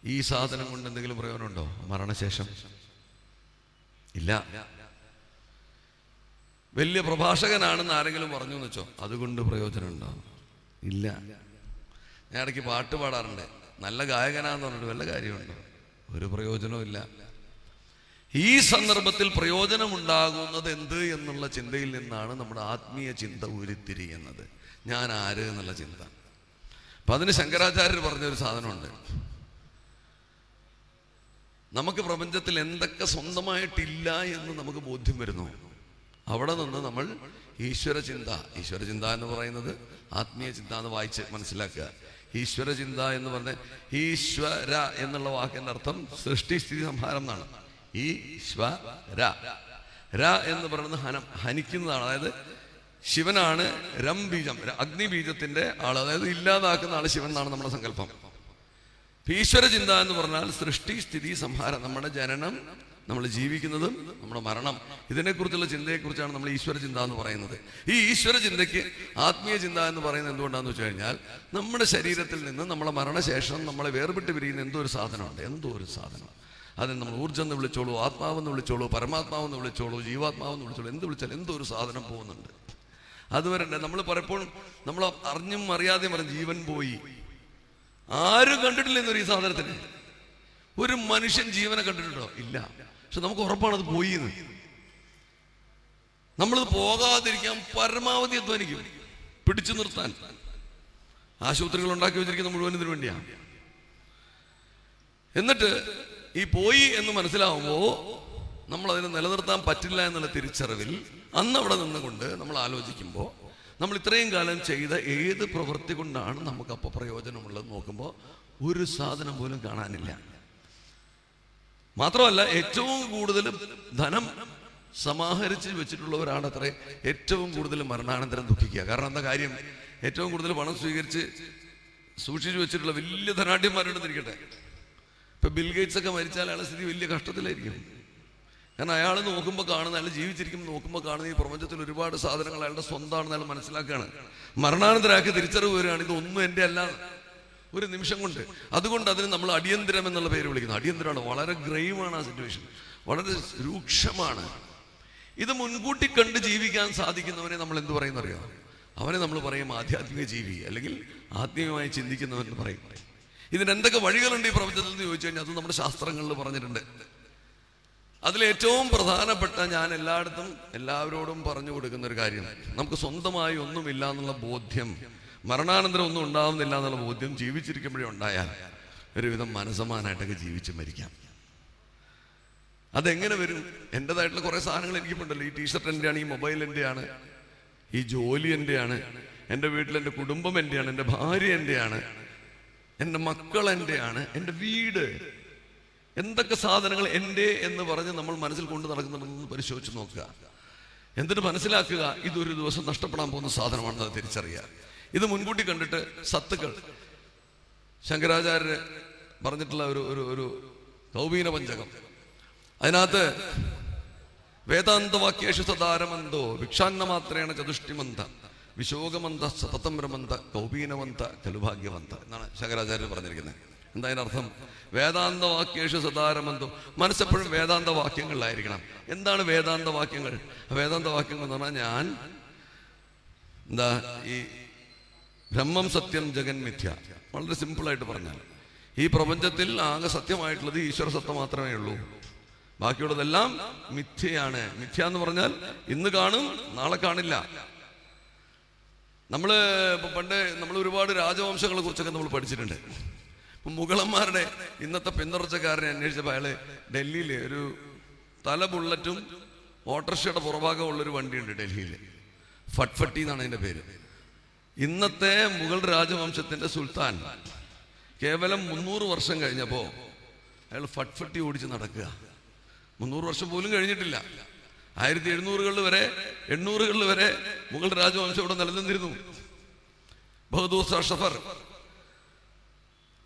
ഈ സാധനം കൊണ്ട് എന്തെങ്കിലും പ്രയോജനമുണ്ടോ മരണശേഷം? ഇല്ല. വലിയ പ്രഭാഷകനാണെന്ന് ആരെങ്കിലും പറഞ്ഞു എന്ന് വെച്ചോ, അതുകൊണ്ട് പ്രയോജനമുണ്ടോ? ഇല്ല. ഞാൻ ഇടയ്ക്ക് പാട്ട് പാടാറുണ്ട്, നല്ല ഗായകനാന്ന് പറഞ്ഞിട്ട് വല്ല കാര്യമുണ്ടോ? ഒരു പ്രയോജനവും ഇല്ല. ഈ സന്ദർഭത്തിൽ പ്രയോജനമുണ്ടാകുന്നത് എന്ത് എന്നുള്ള ചിന്തയിൽ നിന്നാണ് നമ്മുടെ ആത്മീയ ചിന്ത ഉരുത്തിരിയുന്നത്. ഞാൻ ആര് എന്നുള്ള ചിന്ത. അപ്പൊ അതിന് ശങ്കരാചാര്യർ പറഞ്ഞൊരു സാധനമുണ്ട്. നമുക്ക് പ്രപഞ്ചത്തിൽ എന്തൊക്കെ സ്വന്തമായിട്ടില്ല എന്ന് നമുക്ക് ബോധ്യം വരുന്നു, അവിടെ നിന്ന് നമ്മൾ ഈശ്വരചിന്ത എന്ന് പറയുന്നത് ആത്മീയ ചിന്ത എന്ന് വായിച്ച് മനസ്സിലാക്കുക. ഈശ്വരചിന്ത എന്ന് പറഞ്ഞ ഈശ്വര എന്നുള്ള വാക്കിന്റെ അർത്ഥം സൃഷ്ടി സ്ഥിതി സംഹാരം എന്നാണ്. ഈശ്വര എന്ന് പറയുന്നത് ഹനിക്കുന്നതാണ്. അതായത് ശിവനാണ് ബീജം, അഗ്നിബീജത്തിന്റെ ആള്, അതായത് ഇല്ലാതാക്കുന്ന ആള് ശിവൻ എന്നാണ് നമ്മുടെ സങ്കല്പം. ഈശ്വര ചിന്ത എന്ന് പറഞ്ഞാൽ സൃഷ്ടി സ്ഥിതി സംഹാരം, നമ്മുടെ ജനനം, നമ്മൾ ജീവിക്കുന്നതും നമ്മുടെ മരണം, ഇതിനെക്കുറിച്ചുള്ള ചിന്തയെക്കുറിച്ചാണ് നമ്മൾ ഈശ്വര ചിന്ത എന്ന് പറയുന്നത്. ഈ ഈശ്വര ചിന്തയ്ക്ക് ആത്മീയ ചിന്ത എന്ന് പറയുന്നത് എന്തുകൊണ്ടാന്ന് വെച്ച് കഴിഞ്ഞാൽ നമ്മുടെ ശരീരത്തിൽ നിന്ന് നമ്മളെ മരണശേഷം നമ്മളെ വേർപെട്ട് പിരിയുന്ന എന്തോ ഒരു സാധനം. അതിന് നമ്മൾ ഊർജ്ജം എന്ന് വിളിച്ചോളൂ, ആത്മാവെന്ന് വിളിച്ചോളൂ, പരമാത്മാവെന്ന് വിളിച്ചോളൂ, ജീവാത്മാവെന്ന് വിളിച്ചോളൂ, എന്ത് വിളിച്ചാലും എന്തോ ഒരു സാധനം പോകുന്നുണ്ട്. അതുവരെ നമ്മൾ പലപ്പോഴും നമ്മൾ അറിഞ്ഞും അറിയാതെയും പറഞ്ഞ ജീവൻ പോയി. ആരും കണ്ടിട്ടില്ല എന്നൊരു ഈ സാധനത്തിന്. ഒരു മനുഷ്യൻ ജീവനെ കണ്ടിട്ടുണ്ടോ? ഇല്ല. പക്ഷെ നമുക്ക് ഉറപ്പാണ് അത് പോയി എന്ന്. നമ്മളത് പോകാതിരിക്കാൻ പരമാവധി അധ്വാനിക്കും. പിടിച്ചു നിർത്താൻ. ആശുപത്രികൾ ഉണ്ടാക്കി വെച്ചിരിക്കുന്ന മുഴുവൻ ഇതിനു വേണ്ടിയാണ്. എന്നിട്ട് ഈ പോയി എന്ന് മനസ്സിലാവുമ്പോൾ നമ്മൾ അതിനെ നിലനിർത്താൻ പറ്റില്ല എന്നുള്ള തിരിച്ചറിവിൽ അന്ന് അവിടെ നിന്നുകൊണ്ട് നമ്മൾ ആലോചിക്കുമ്പോൾ നമ്മൾ ഇത്രയും കാലം ചെയ്ത ഏത് പ്രവൃത്തി കൊണ്ടാണ് നമുക്കപ്പോൾ പ്രയോജനമുള്ളത് നോക്കുമ്പോൾ ഒരു സാധനം പോലും കാണാനില്ല. മാത്രമല്ല ഏറ്റവും കൂടുതൽ ധനം സമാഹരിച്ച് വെച്ചിട്ടുള്ളവരാണ് അത്ര ഏറ്റവും കൂടുതൽ മരണാനന്തരം ദുഃഖിക്കുക. കാരണം എന്താ കാര്യം? ഏറ്റവും കൂടുതൽ പണം സ്വീകരിച്ച് സൂക്ഷിച്ചു വെച്ചിട്ടുള്ള വലിയ ധനാഢ്യന്മാരുണ്ടെന്നിരിക്കട്ടെ, ഇപ്പൊ ബിൽ ഗേറ്റ്സ് ഒക്കെ മരിച്ചാൽ അയാളുടെ സ്ഥിതി വലിയ കഷ്ടത്തിലായിരിക്കും. കാരണം അയാൾ നോക്കുമ്പോൾ കാണുന്ന, അയാൾ ജീവിച്ചിരിക്കുമ്പോൾ നോക്കുമ്പോൾ കാണുന്ന ഈ പ്രപഞ്ചത്തിൽ ഒരുപാട് സാധനങ്ങൾ അയാളുടെ സ്വന്തമാണെന്ന് അയാൾ മനസ്സിലാക്കുകയാണ്. മരണാനന്തരാക്കി തിരിച്ചറിവ് വരികയാണ് ഇതൊന്നും എൻ്റെ അല്ല ഒരു നിമിഷം കൊണ്ട്. അതുകൊണ്ട് അതിന് നമ്മൾ അടിയന്തരം എന്നുള്ള പേര് വിളിക്കുന്നു. അടിയന്തരമാണ്, വളരെ ഗ്രേവാണ് ആ സിറ്റുവേഷൻ, വളരെ രൂക്ഷമാണ്. ഇത് മുൻകൂട്ടി കണ്ട് ജീവിക്കാൻ സാധിക്കുന്നവനെ നമ്മൾ എന്ത് പറയുന്ന അറിയാം? അവനെ നമ്മൾ പറയും ആധ്യാത്മിക ജീവി, അല്ലെങ്കിൽ ആത്മീയമായി ചിന്തിക്കുന്നവൻ എന്ന് പറയും. ഇതിനെന്തൊക്കെ വഴികളുണ്ട് ഈ പ്രപഞ്ചത്തിൽ എന്ന് ചോദിച്ചു കഴിഞ്ഞാൽ അത് നമ്മുടെ ശാസ്ത്രങ്ങളിൽ പറഞ്ഞിട്ടുണ്ട്. അതിലേറ്റവും പ്രധാനപ്പെട്ട, ഞാൻ എല്ലായിടത്തും എല്ലാവരോടും പറഞ്ഞു കൊടുക്കുന്ന ഒരു കാര്യം, നമുക്ക് സ്വന്തമായി ഒന്നുമില്ല എന്നുള്ള ബോധ്യം, മരണാനന്തരം ഒന്നും ഉണ്ടാവുന്നില്ല എന്നുള്ള ബോധ്യം ജീവിച്ചിരിക്കുമ്പോഴേ ഉണ്ടായാൽ ഒരുവിധം മനസ്സമാനായിട്ടൊക്കെ ജീവിച്ച് മരിക്കാം. അതെങ്ങനെ വരും? എൻ്റെതായിട്ടുള്ള കുറേ സാധനങ്ങൾ എനിക്കുണ്ടല്ലോ. ഈ ടീഷർട്ട് എൻ്റെയാണ്, ഈ മൊബൈൽ എൻ്റെയാണ്, ഈ ജോലി എൻ്റെയാണ്, എൻ്റെ വീട്ടിൽ എൻ്റെ കുടുംബം എൻ്റെയാണ്, എൻ്റെ ഭാര്യ എൻ്റെയാണ്, എൻ്റെ മക്കൾ എൻ്റെയാണ്, എൻ്റെ വീട്, എന്തൊക്കെ സാധനങ്ങൾ എൻ്റെ എന്ന് പറഞ്ഞ് നമ്മൾ മനസ്സിൽ കൊണ്ട് നടക്കുന്നുണ്ടെന്ന് പരിശോധിച്ച് നോക്കുക. എന്നിട്ട് മനസ്സിലാക്കുക ഇതൊരു ദിവസം നഷ്ടപ്പെടാൻ പോകുന്ന സാധനമാണെന്ന് തിരിച്ചറിയുക. ഇത് മുൻകൂട്ടി കണ്ടിട്ട് സത്തുക്കൾ, ശങ്കരാചാര്യര് പറഞ്ഞിട്ടുള്ള ഒരു കൗബീന പഞ്ചകം, അതിനകത്ത് വേദാന്തവാക്യേഷു സദാരമന്തോ ഭിക്ഷാന്ന മാത്രേണ ചതുഷ്ടിമന്ത വിശോകമന്ത സതതം രമന്ത കൗബീനവന്ത കലുഭാഗ്യവന്ത എന്നാണ് ശങ്കരാചാര്യർ പറഞ്ഞിരിക്കുന്നത്. എന്താ അതിനർത്ഥം? വേദാന്തവാക്യേഷു സദാരമന്തോ, മനസ്സെപ്പോഴും വേദാന്ത വാക്യങ്ങളിലായിരിക്കണം. എന്താണ് വേദാന്ത വാക്യങ്ങൾ? വേദാന്ത വാക്യങ്ങൾ എന്ന് പറഞ്ഞാൽ ഞാൻ എന്താ, ഈ ബ്രഹ്മം സത്യം ജഗൻ മിഥ്യ, വളരെ സിമ്പിളായിട്ട് പറഞ്ഞാൽ ഈ പ്രപഞ്ചത്തിൽ ആകെ സത്യമായിട്ടുള്ളത് ഈശ്വര സത്ത മാത്രമേ ഉള്ളൂ, ബാക്കിയുള്ളതെല്ലാം മിഥ്യയാണ്. മിഥ്യ എന്ന് പറഞ്ഞാൽ ഇന്ന് കാണും നാളെ കാണില്ല. പണ്ട് നമ്മൾ ഒരുപാട് രാജവംശങ്ങളെ കുറിച്ചൊക്കെ നമ്മൾ പഠിച്ചിട്ടുണ്ട്. മുഗളന്മാരുടെ ഇന്നത്തെ പിന്തുടർച്ചക്കാരനെ അന്വേഷിച്ചപ്പോൾ അയാള് ഡൽഹിയിൽ ഒരു തല ബുള്ളറ്റും ഓട്ടോറിക്ഷയുടെ പുറഭാഗമുള്ളൊരു വണ്ടിയുണ്ട് ഡൽഹിയിൽ, ഫട്ഫട്ടി എന്നാണ് അതിൻ്റെ പേര്. ഇന്നത്തെ മുഗൾ രാജവംശത്തിന്റെ സുൽത്താൻ കേവലം 300 വർഷം കഴിഞ്ഞപ്പോൾ അയാൾ ഫട്ഫട്ടി ഓടിച്ച് നടക്കുക. 300 വർഷം പോലും കഴിഞ്ഞിട്ടില്ല. 1700-കളിൽ വരെ 800-കളിൽ വരെ മുഗൾ രാജവംശം ഇവിടെ നിലനിന്നിരുന്നു. ബഹദൂർ ഷാ സഫർ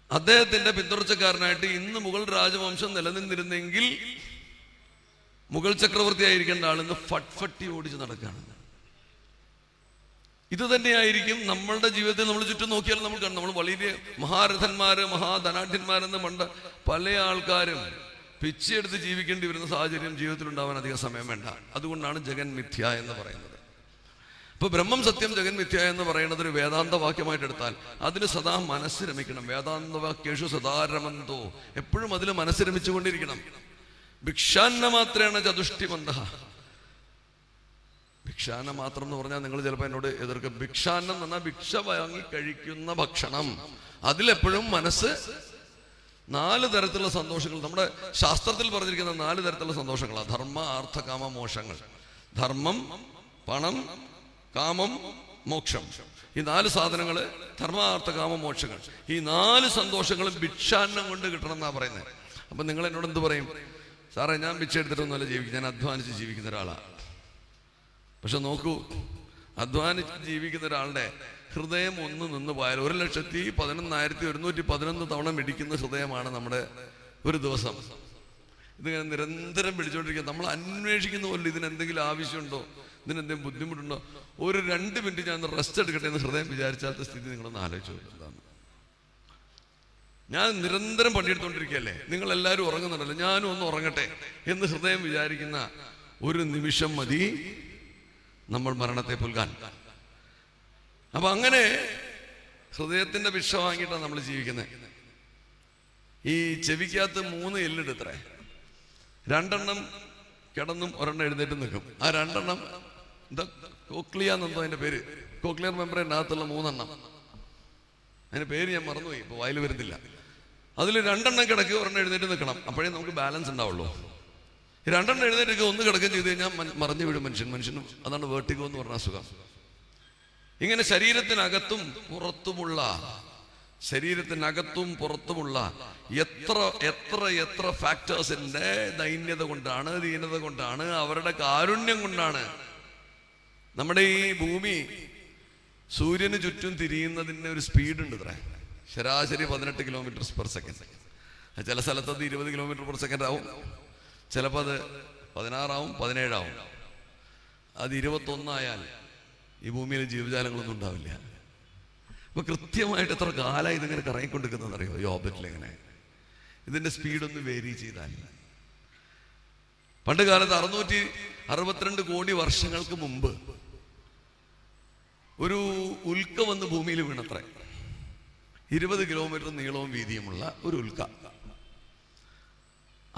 അദ്ദേഹത്തിന്റെ പിന്തുടർച്ചക്കാരനായിട്ട് ഇന്ന് മുഗൾ രാജവംശം നിലനിന്നിരുന്നെങ്കിൽ മുഗൾ ചക്രവർത്തി ആയിരിക്കേണ്ട ആളിന്ന് ഫട്ഫട്ടി ഓടിച്ച് നടക്കുകയാണ്. ഇത് തന്നെയായിരിക്കും നമ്മളുടെ ജീവിതത്തിൽ നമ്മൾ ചുറ്റും നോക്കിയാൽ നമ്മൾ കാണും. നമ്മൾ വലിയ മഹാരഥന്മാര് മഹാധനാഢ്യന്മാരെന്ന് പണ്ട് പല ആൾക്കാരും പിച്ചെടുത്ത് ജീവിക്കേണ്ടി വരുന്ന സാഹചര്യം ജീവിതത്തിൽ ഉണ്ടാവാൻ അധികം സമയം വേണ്ട. അതുകൊണ്ടാണ് ജഗൻ മിഥ്യ എന്ന് പറയുന്നത്. ഇപ്പൊ ബ്രഹ്മം സത്യം ജഗൻ മിഥ്യ എന്ന് പറയുന്നത് ഒരു വേദാന്ത വാക്യമായിട്ട് എടുത്താൽ അതിന് സദാ മനസ്സിരമിക്കണം. വേദാന്ത വാക്യേഷു സദാരമന്തോ, എപ്പോഴും അതിൽ മനസ്സിരമിച്ചുകൊണ്ടിരിക്കണം. ഭിക്ഷാന്ന മാത്രേണ ചതുഷ്ടിമന്ത. ഭിക്ഷാന്ന മാത്രം എന്ന് പറഞ്ഞാൽ നിങ്ങൾ ചിലപ്പോൾ എന്നോട് എതിർക്കും. ഭിക്ഷാന്നം എന്ന് പറഞ്ഞാൽ ഭിക്ഷ വാങ്ങി കഴിക്കുന്ന ഭക്ഷണം. അതിലെപ്പോഴും മനസ്സ് 4 തരത്തിലുള്ള സന്തോഷങ്ങൾ, നമ്മുടെ ശാസ്ത്രത്തിൽ പറഞ്ഞിരിക്കുന്ന 4 തരത്തിലുള്ള സന്തോഷങ്ങളാണ്. ധർമ്മ അർത്ഥ കാമ മോക്ഷങ്ങൾ. ധർമ്മം, പണം, കാമം, മോക്ഷം. ഈ 4 സാധനങ്ങൾ, ധർമാർത്ഥ കാമ മോക്ഷങ്ങൾ, ഈ 4 സന്തോഷങ്ങളും ഭിക്ഷാന്നം കൊണ്ട് കിട്ടണം എന്നാ പറയുന്നത്. അപ്പൊ നിങ്ങൾ എന്നോട് എന്ത് പറയും? സാറേ, ഞാൻ ഭിക്ഷ എടുത്തിട്ടൊന്നുമല്ല ജീവിക്കും, ഞാൻ അധ്വാനിച്ച് ജീവിക്കുന്ന ഒരാളാണ്. പക്ഷെ നോക്കൂ, അധ്വാനിച്ച് ജീവിക്കുന്ന ഒരാളുടെ ഹൃദയം ഒന്ന് നിന്ന് പോയാൽ 1,11,111 തവണ മിടിക്കുന്ന ഹൃദയമാണ് നമ്മുടെ ഒരു ദിവസം. ഇതിങ്ങനെ നിരന്തരം പിടിച്ചോണ്ടിരിക്കുക. നമ്മൾ അന്വേഷിക്കുന്ന പോലെ ഇതിനെന്തെങ്കിലും ആവശ്യമുണ്ടോ, ഇതിനെന്തെങ്കിലും ബുദ്ധിമുട്ടുണ്ടോ, ഒരു 2 മിനിറ്റ് ഞാൻ റെസ്റ്റ് എടുക്കട്ടെ എന്ന് ഹൃദയം വിചാരിച്ചാത്ത സ്ഥിതി നിങ്ങളൊന്ന് ആലോചിച്ചു നോക്കുന്നതാണ്. ഞാൻ നിരന്തരം പണിയെടുത്തോണ്ടിരിക്കുകയല്ലേ, നിങ്ങൾ എല്ലാവരും ഉറങ്ങുന്നുണ്ടല്ലോ, ഞാനും ഒന്ന് ഉറങ്ങട്ടെ എന്ന് ഹൃദയം വിചാരിക്കുന്ന ഒരു നിമിഷം മതി നമ്മൾ മരണത്തെ പുൽകാൻ. അപ്പൊ അങ്ങനെ ഹൃദയത്തിന്റെ ഭിക്ഷ വാങ്ങിയിട്ടാണ് നമ്മൾ ജീവിക്കുന്നത്. ഈ ചെവിക്കകത്ത് 3 എല്ലിട് ഇത്ര, 2 കിടന്നും 1 എഴുന്നേറ്റ് നിൽക്കും. ആ 2 എന്താ കോക്ലിയ എന്നെന്തോ അതിന്റെ പേര്, കോക്ലിയർ മെമ്പറിനകത്തുള്ള 3 എണ്ണം, അതിന് പേര് ഞാൻ മറന്നുപോയി, ഇപ്പോൾ വായിൽ വരുന്നില്ല. അതിൽ 2 എണ്ണം കിടക്കുക, 1 എണ്ണം എഴുന്നേറ്റ് നിൽക്കണം. അപ്പോഴേ നമുക്ക് ബാലൻസ് ഉണ്ടാവുള്ളൂ. 2 എണ്ണം എഴുന്നേറ്റ് ഒന്ന് കിടക്കുകയും ചെയ്ത് കഴിഞ്ഞാൽ മറിഞ്ഞു വീഴും മനുഷ്യനും. അതാണ് വേർട്ടിഗോ എന്ന് പറഞ്ഞ അസുഖം. ഇങ്ങനെ ശരീരത്തിനകത്തും പുറത്തുമുള്ള എത്ര ഫാക്ടേഴ്സിന്റെ ദൈന്യത കൊണ്ടാണ്, ദീനത കൊണ്ടാണ്, അവരുടെ കാരുണ്യം കൊണ്ടാണ് നമ്മുടെ ഈ ഭൂമി സൂര്യന് ചുറ്റും തിരിയുന്നതിന് ഒരു സ്പീഡ് ഉണ്ട്. ഇത്ര ശരാശരി 18 km/s. ചില സ്ഥലത്ത് അത് 20 km/s ആവും, ചിലപ്പോൾ അത് 16 ആവും, 17 ആവും. അത് 21 ആയാൽ ഈ ഭൂമിയിൽ ജീവജാലങ്ങളൊന്നും ഉണ്ടാവില്ല. അപ്പൊ കൃത്യമായിട്ട് എത്ര കാലം ഇതിങ്ങനെ കറങ്ങിക്കൊണ്ടിരിക്കുന്നത് അറിയോ ഈ ഓർബിറ്റിൽ? എങ്ങനെ ഇതിന്റെ സ്പീഡൊന്ന് വേരി ചെയ്താൽ, പണ്ട് കാലത്ത് 662 കോടി വർഷങ്ങൾക്ക് മുമ്പ് ഒരു ഉൽക്ക വന്ന് ഭൂമിയിൽ വീണത്രേ. 20 കിലോമീറ്റർ നീളവും വീതിയുമുള്ള ഒരു ഉൽക്ക.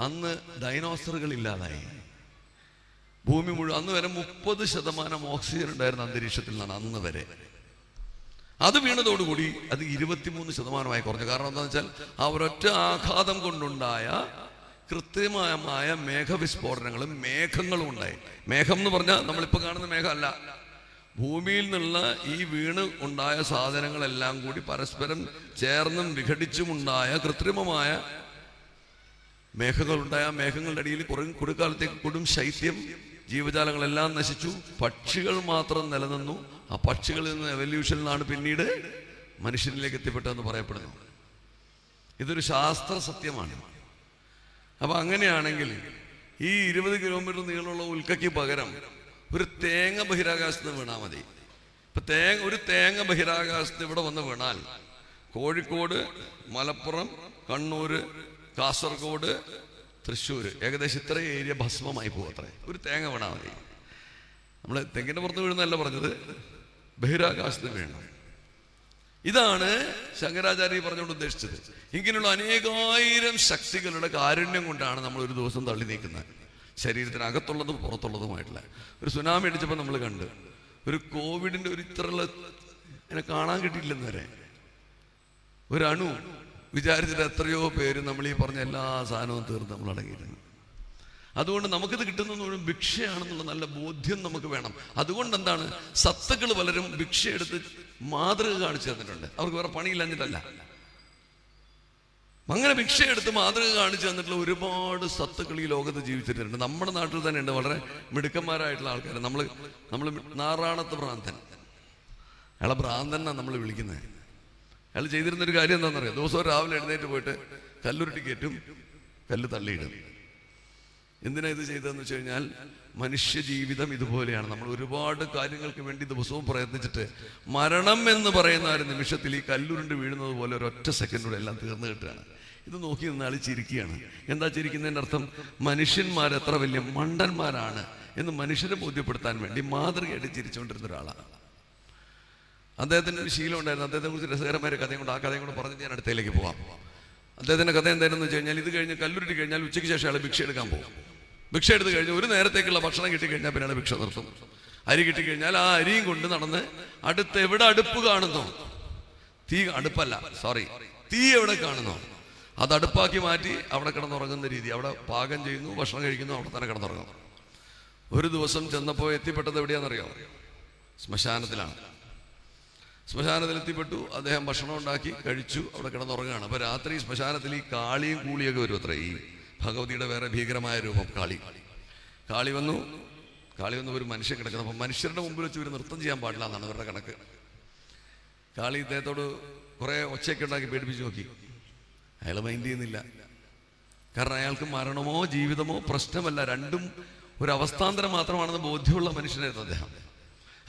അന്ന് ഡൈനോസറുകൾ ഇല്ലാതായി. ഭൂമി മുഴുവൻ അന്ന് വരെ 30% ഓക്സിജൻ ഉണ്ടായിരുന്ന അന്തരീക്ഷത്തിൽ നിന്നാണ് അന്ന് വരെ. അത് വീണതോടുകൂടി അത് 23% കുറഞ്ഞു. കാരണം എന്താണെന്ന് വെച്ചാൽ ആ ഒരൊറ്റ ആഘാതം കൊണ്ടുണ്ടായ കൃത്രിമമായ മേഘവിസ്ഫോടനങ്ങളും മേഘങ്ങളും ഉണ്ടായി. മേഘം എന്ന് പറഞ്ഞാൽ നമ്മളിപ്പോൾ കാണുന്ന മേഘമല്ല, ഭൂമിയിൽ നിന്നുള്ള ഈ വീണ് ഉണ്ടായ സാധനങ്ങളെല്ലാം കൂടി പരസ്പരം ചേർന്നും വിഘടിച്ചുമുണ്ടായ കൃത്രിമമായ മേഘങ്ങളുണ്ടായ മേഘങ്ങളുടെ അടിയിൽ കൊടുക്കാലത്തേക്ക് കൊടും ശൈത്യം, ജീവജാലങ്ങളെല്ലാം നശിച്ചു, പക്ഷികൾ മാത്രം നിലനിന്നു. ആ പക്ഷികളിൽ നിന്ന് എവല്യൂഷനിലാണ് പിന്നീട് മനുഷ്യനിലേക്ക് എത്തിപ്പെട്ടതെന്ന് പറയപ്പെടുന്നു. ഇതൊരു ശാസ്ത്ര സത്യമാണ്. അപ്പൊ അങ്ങനെയാണെങ്കിൽ ഈ 20 കിലോമീറ്റർ നീളമുള്ള ഉൽക്കയ്ക്ക് പകരം ഒരു തേങ്ങ ബഹിരാകാശത്ത് വീണാൽ മതി. ഇപ്പൊ ഒരു തേങ്ങ ബഹിരാകാശത്ത് ഇവിടെ വന്ന് വീണാൽ കോഴിക്കോട്, മലപ്പുറം, കണ്ണൂര്, കാസർഗോഡ്, തൃശ്ശൂര്, ഏകദേശം ഇത്ര ഏരിയ ഭസ്മമായി പോകും. അത്രേ ഒരു തേങ്ങ വീണാൽ മതി. നമ്മൾ തെങ്ങിന്റെ പുറത്ത് വീഴുന്നതല്ല പറഞ്ഞത്, ബഹിരാകാശത്ത് വീഴണം. ഇതാണ് ശങ്കരാചാര്യ പറഞ്ഞുകൊണ്ട് ഉദ്ദേശിച്ചത്. ഇങ്ങനെയുള്ള അനേകായിരം ശക്തികളുടെ കാരുണ്യം കൊണ്ടാണ് നമ്മൾ ഒരു ദിവസം തള്ളി നീക്കുന്നത്. ശരീരത്തിനകത്തുള്ളതും പുറത്തുള്ളതുമായിട്ടുള്ള ഒരു സുനാമി അടിച്ചപ്പോൾ നമ്മൾ കണ്ട് ഒരു കോവിഡിന്റെ ഒരു ഇത്രയുള്ള എന്നെ കാണാൻ കിട്ടിയില്ലെന്ന് വരെ ഒരു അണു വിചാരിച്ചിട്ട് എത്രയോ പേര് നമ്മൾ ഈ പറഞ്ഞ എല്ലാ സാധനവും തീർന്ന് നമ്മൾ അടങ്ങിയിരുന്നു. അതുകൊണ്ട് നമുക്കിത് കിട്ടുന്നത് മുഴുവൻ ഭിക്ഷയാണെന്നുള്ള നല്ല ബോധ്യം നമുക്ക് വേണം. അതുകൊണ്ട് എന്താണ്, സത്തുക്കൾ പലരും ഭിക്ഷ എടുത്ത് മാതൃക കാണിച്ചു തന്നിട്ടുണ്ട്. അവർക്ക് വേറെ പണിയില്ലാഞ്ഞിട്ടല്ല. അങ്ങനെ ഭിക്ഷ എടുത്ത് മാതൃക കാണിച്ചു തന്നിട്ടുള്ള ഒരുപാട് സത്തുക്കൾ ഈ ലോകത്ത് ജീവിച്ചിട്ടുണ്ട്. നമ്മുടെ നാട്ടിൽ തന്നെ ഉണ്ട് വളരെ മിടുക്കന്മാരായിട്ടുള്ള ആൾക്കാർ. നമ്മൾ നാറാണത്ത് ഭ്രാന്തൻ, അയാളെ ഭ്രാന്തനാണ് നമ്മൾ വിളിക്കുന്നത്. അയാൾ ചെയ്തിരുന്നൊരു കാര്യം എന്താണെന്നറിയാം? ദിവസവും രാവിലെ എഴുന്നേറ്റ് പോയിട്ട് കല്ലുരുട്ടി കയറ്റും, കല്ല് തള്ളിയിടും. എന്തിനാ ഇത് ചെയ്തതെന്ന് വെച്ച് കഴിഞ്ഞാൽ മനുഷ്യ ജീവിതം ഇതുപോലെയാണ്. നമ്മൾ ഒരുപാട് കാര്യങ്ങൾക്ക് വേണ്ടി ദിവസവും പ്രയത്നിച്ചിട്ട് മരണം എന്ന് പറയുന്ന ഒരു നിമിഷത്തിൽ ഈ കല്ലുരുണ്ട് വീഴുന്നത് പോലെ ഒരൊറ്റ സെക്കൻഡിലൂടെ എല്ലാം തീർന്നു കിട്ടുകയാണ്. ഇത് നോക്കി നിന്നാൾ ചിരിക്കുകയാണ്. എന്താ ചിരിക്കുന്നതിൻ്റെ അർത്ഥം? മനുഷ്യന്മാർ എത്ര വലിയ മണ്ടന്മാരാണ് എന്ന് മനുഷ്യരെ ബോധ്യപ്പെടുത്താൻ വേണ്ടി മാതൃകയായിട്ട് ചിരിച്ചുകൊണ്ടിരുന്ന ഒരാളാണ്. അദ്ദേഹത്തിൻ്റെ ഒരു ശീലം ഉണ്ടായിരുന്നു. അദ്ദേഹത്തെ കുറിച്ച് രസകരമായ കഥയും കൊണ്ട് ആ കഥയും കൂടെ പറഞ്ഞിട്ട് ഞാൻ അടുത്തേക്ക് പോകാം. അദ്ദേഹത്തിൻ്റെ കഥ എന്തായിരുന്നു വെച്ച് കഴിഞ്ഞാൽ, ഇത് കഴിഞ്ഞ് കല്ലുരുട്ടി കഴിഞ്ഞാൽ ഉച്ചയ്ക്ക് ശേഷം അയാൾ ഭിക്ഷ എടുക്കാൻ പോകും. ഭിക്ഷ എടുത്ത് കഴിഞ്ഞ് ഒരു നേരത്തേക്കുള്ള ഭക്ഷണം കിട്ടിക്കഴിഞ്ഞാൽ പിന്നെ അയാൾ ഭിക്ഷ നിർത്തും. അരി കിട്ടിക്കഴിഞ്ഞാൽ ആ അരിയും കൊണ്ട് നടന്ന് അടുത്ത് എവിടെ അടുപ്പ് കാണുന്നോ, തീ എവിടെ കാണുന്നോ അത് അടുപ്പാക്കി മാറ്റി അവിടെ കിടന്നുറങ്ങുന്ന രീതി. അവിടെ പാകം ചെയ്യുന്നു, ഭക്ഷണം കഴിക്കുന്നു, അവിടെ തന്നെ കിടന്നുറങ്ങും. ഒരു ദിവസം ചെന്നപ്പോൾ എത്തിപ്പെട്ടത് എവിടെയാണെന്നറിയോ? ശ്മശാനത്തിലാണ്. ശ്മശാനത്തിലെത്തിപ്പെട്ടു. അദ്ദേഹം ഭക്ഷണം ഉണ്ടാക്കി കഴിച്ചു, അവിടെ കിടന്നുറങ്ങുകയാണ്. അപ്പൊ രാത്രി ശ്മശാനത്തിൽ ഈ കാളിയും കൂളിയൊക്കെ വരും അത്ര. ഈ ഭഗവതിയുടെ വേറെ ഭീകരമായ രൂപം കാളി വന്നു ഒരു മനുഷ്യൻ കിടക്കുന്നു. അപ്പൊ മനുഷ്യരുടെ മുമ്പിൽ വെച്ച് ഇവർ നൃത്തം ചെയ്യാൻ പാടില്ല എന്നാണ് ഇവരുടെ കണക്ക്. കാളി ഇദ്ദേഹത്തോട് കുറെ ഒച്ചയൊക്കെ ഉണ്ടാക്കി പേടിപ്പിച്ച് നോക്കി. അയാൾ മൈൻഡ് ചെയ്യുന്നില്ല. കാരണം അയാൾക്ക് മരണമോ ജീവിതമോ പ്രശ്നമല്ല, രണ്ടും ഒരു അവസ്ഥാന്തരം മാത്രമാണെന്ന് ബോധ്യമുള്ള മനുഷ്യനായിരുന്നു അദ്ദേഹം.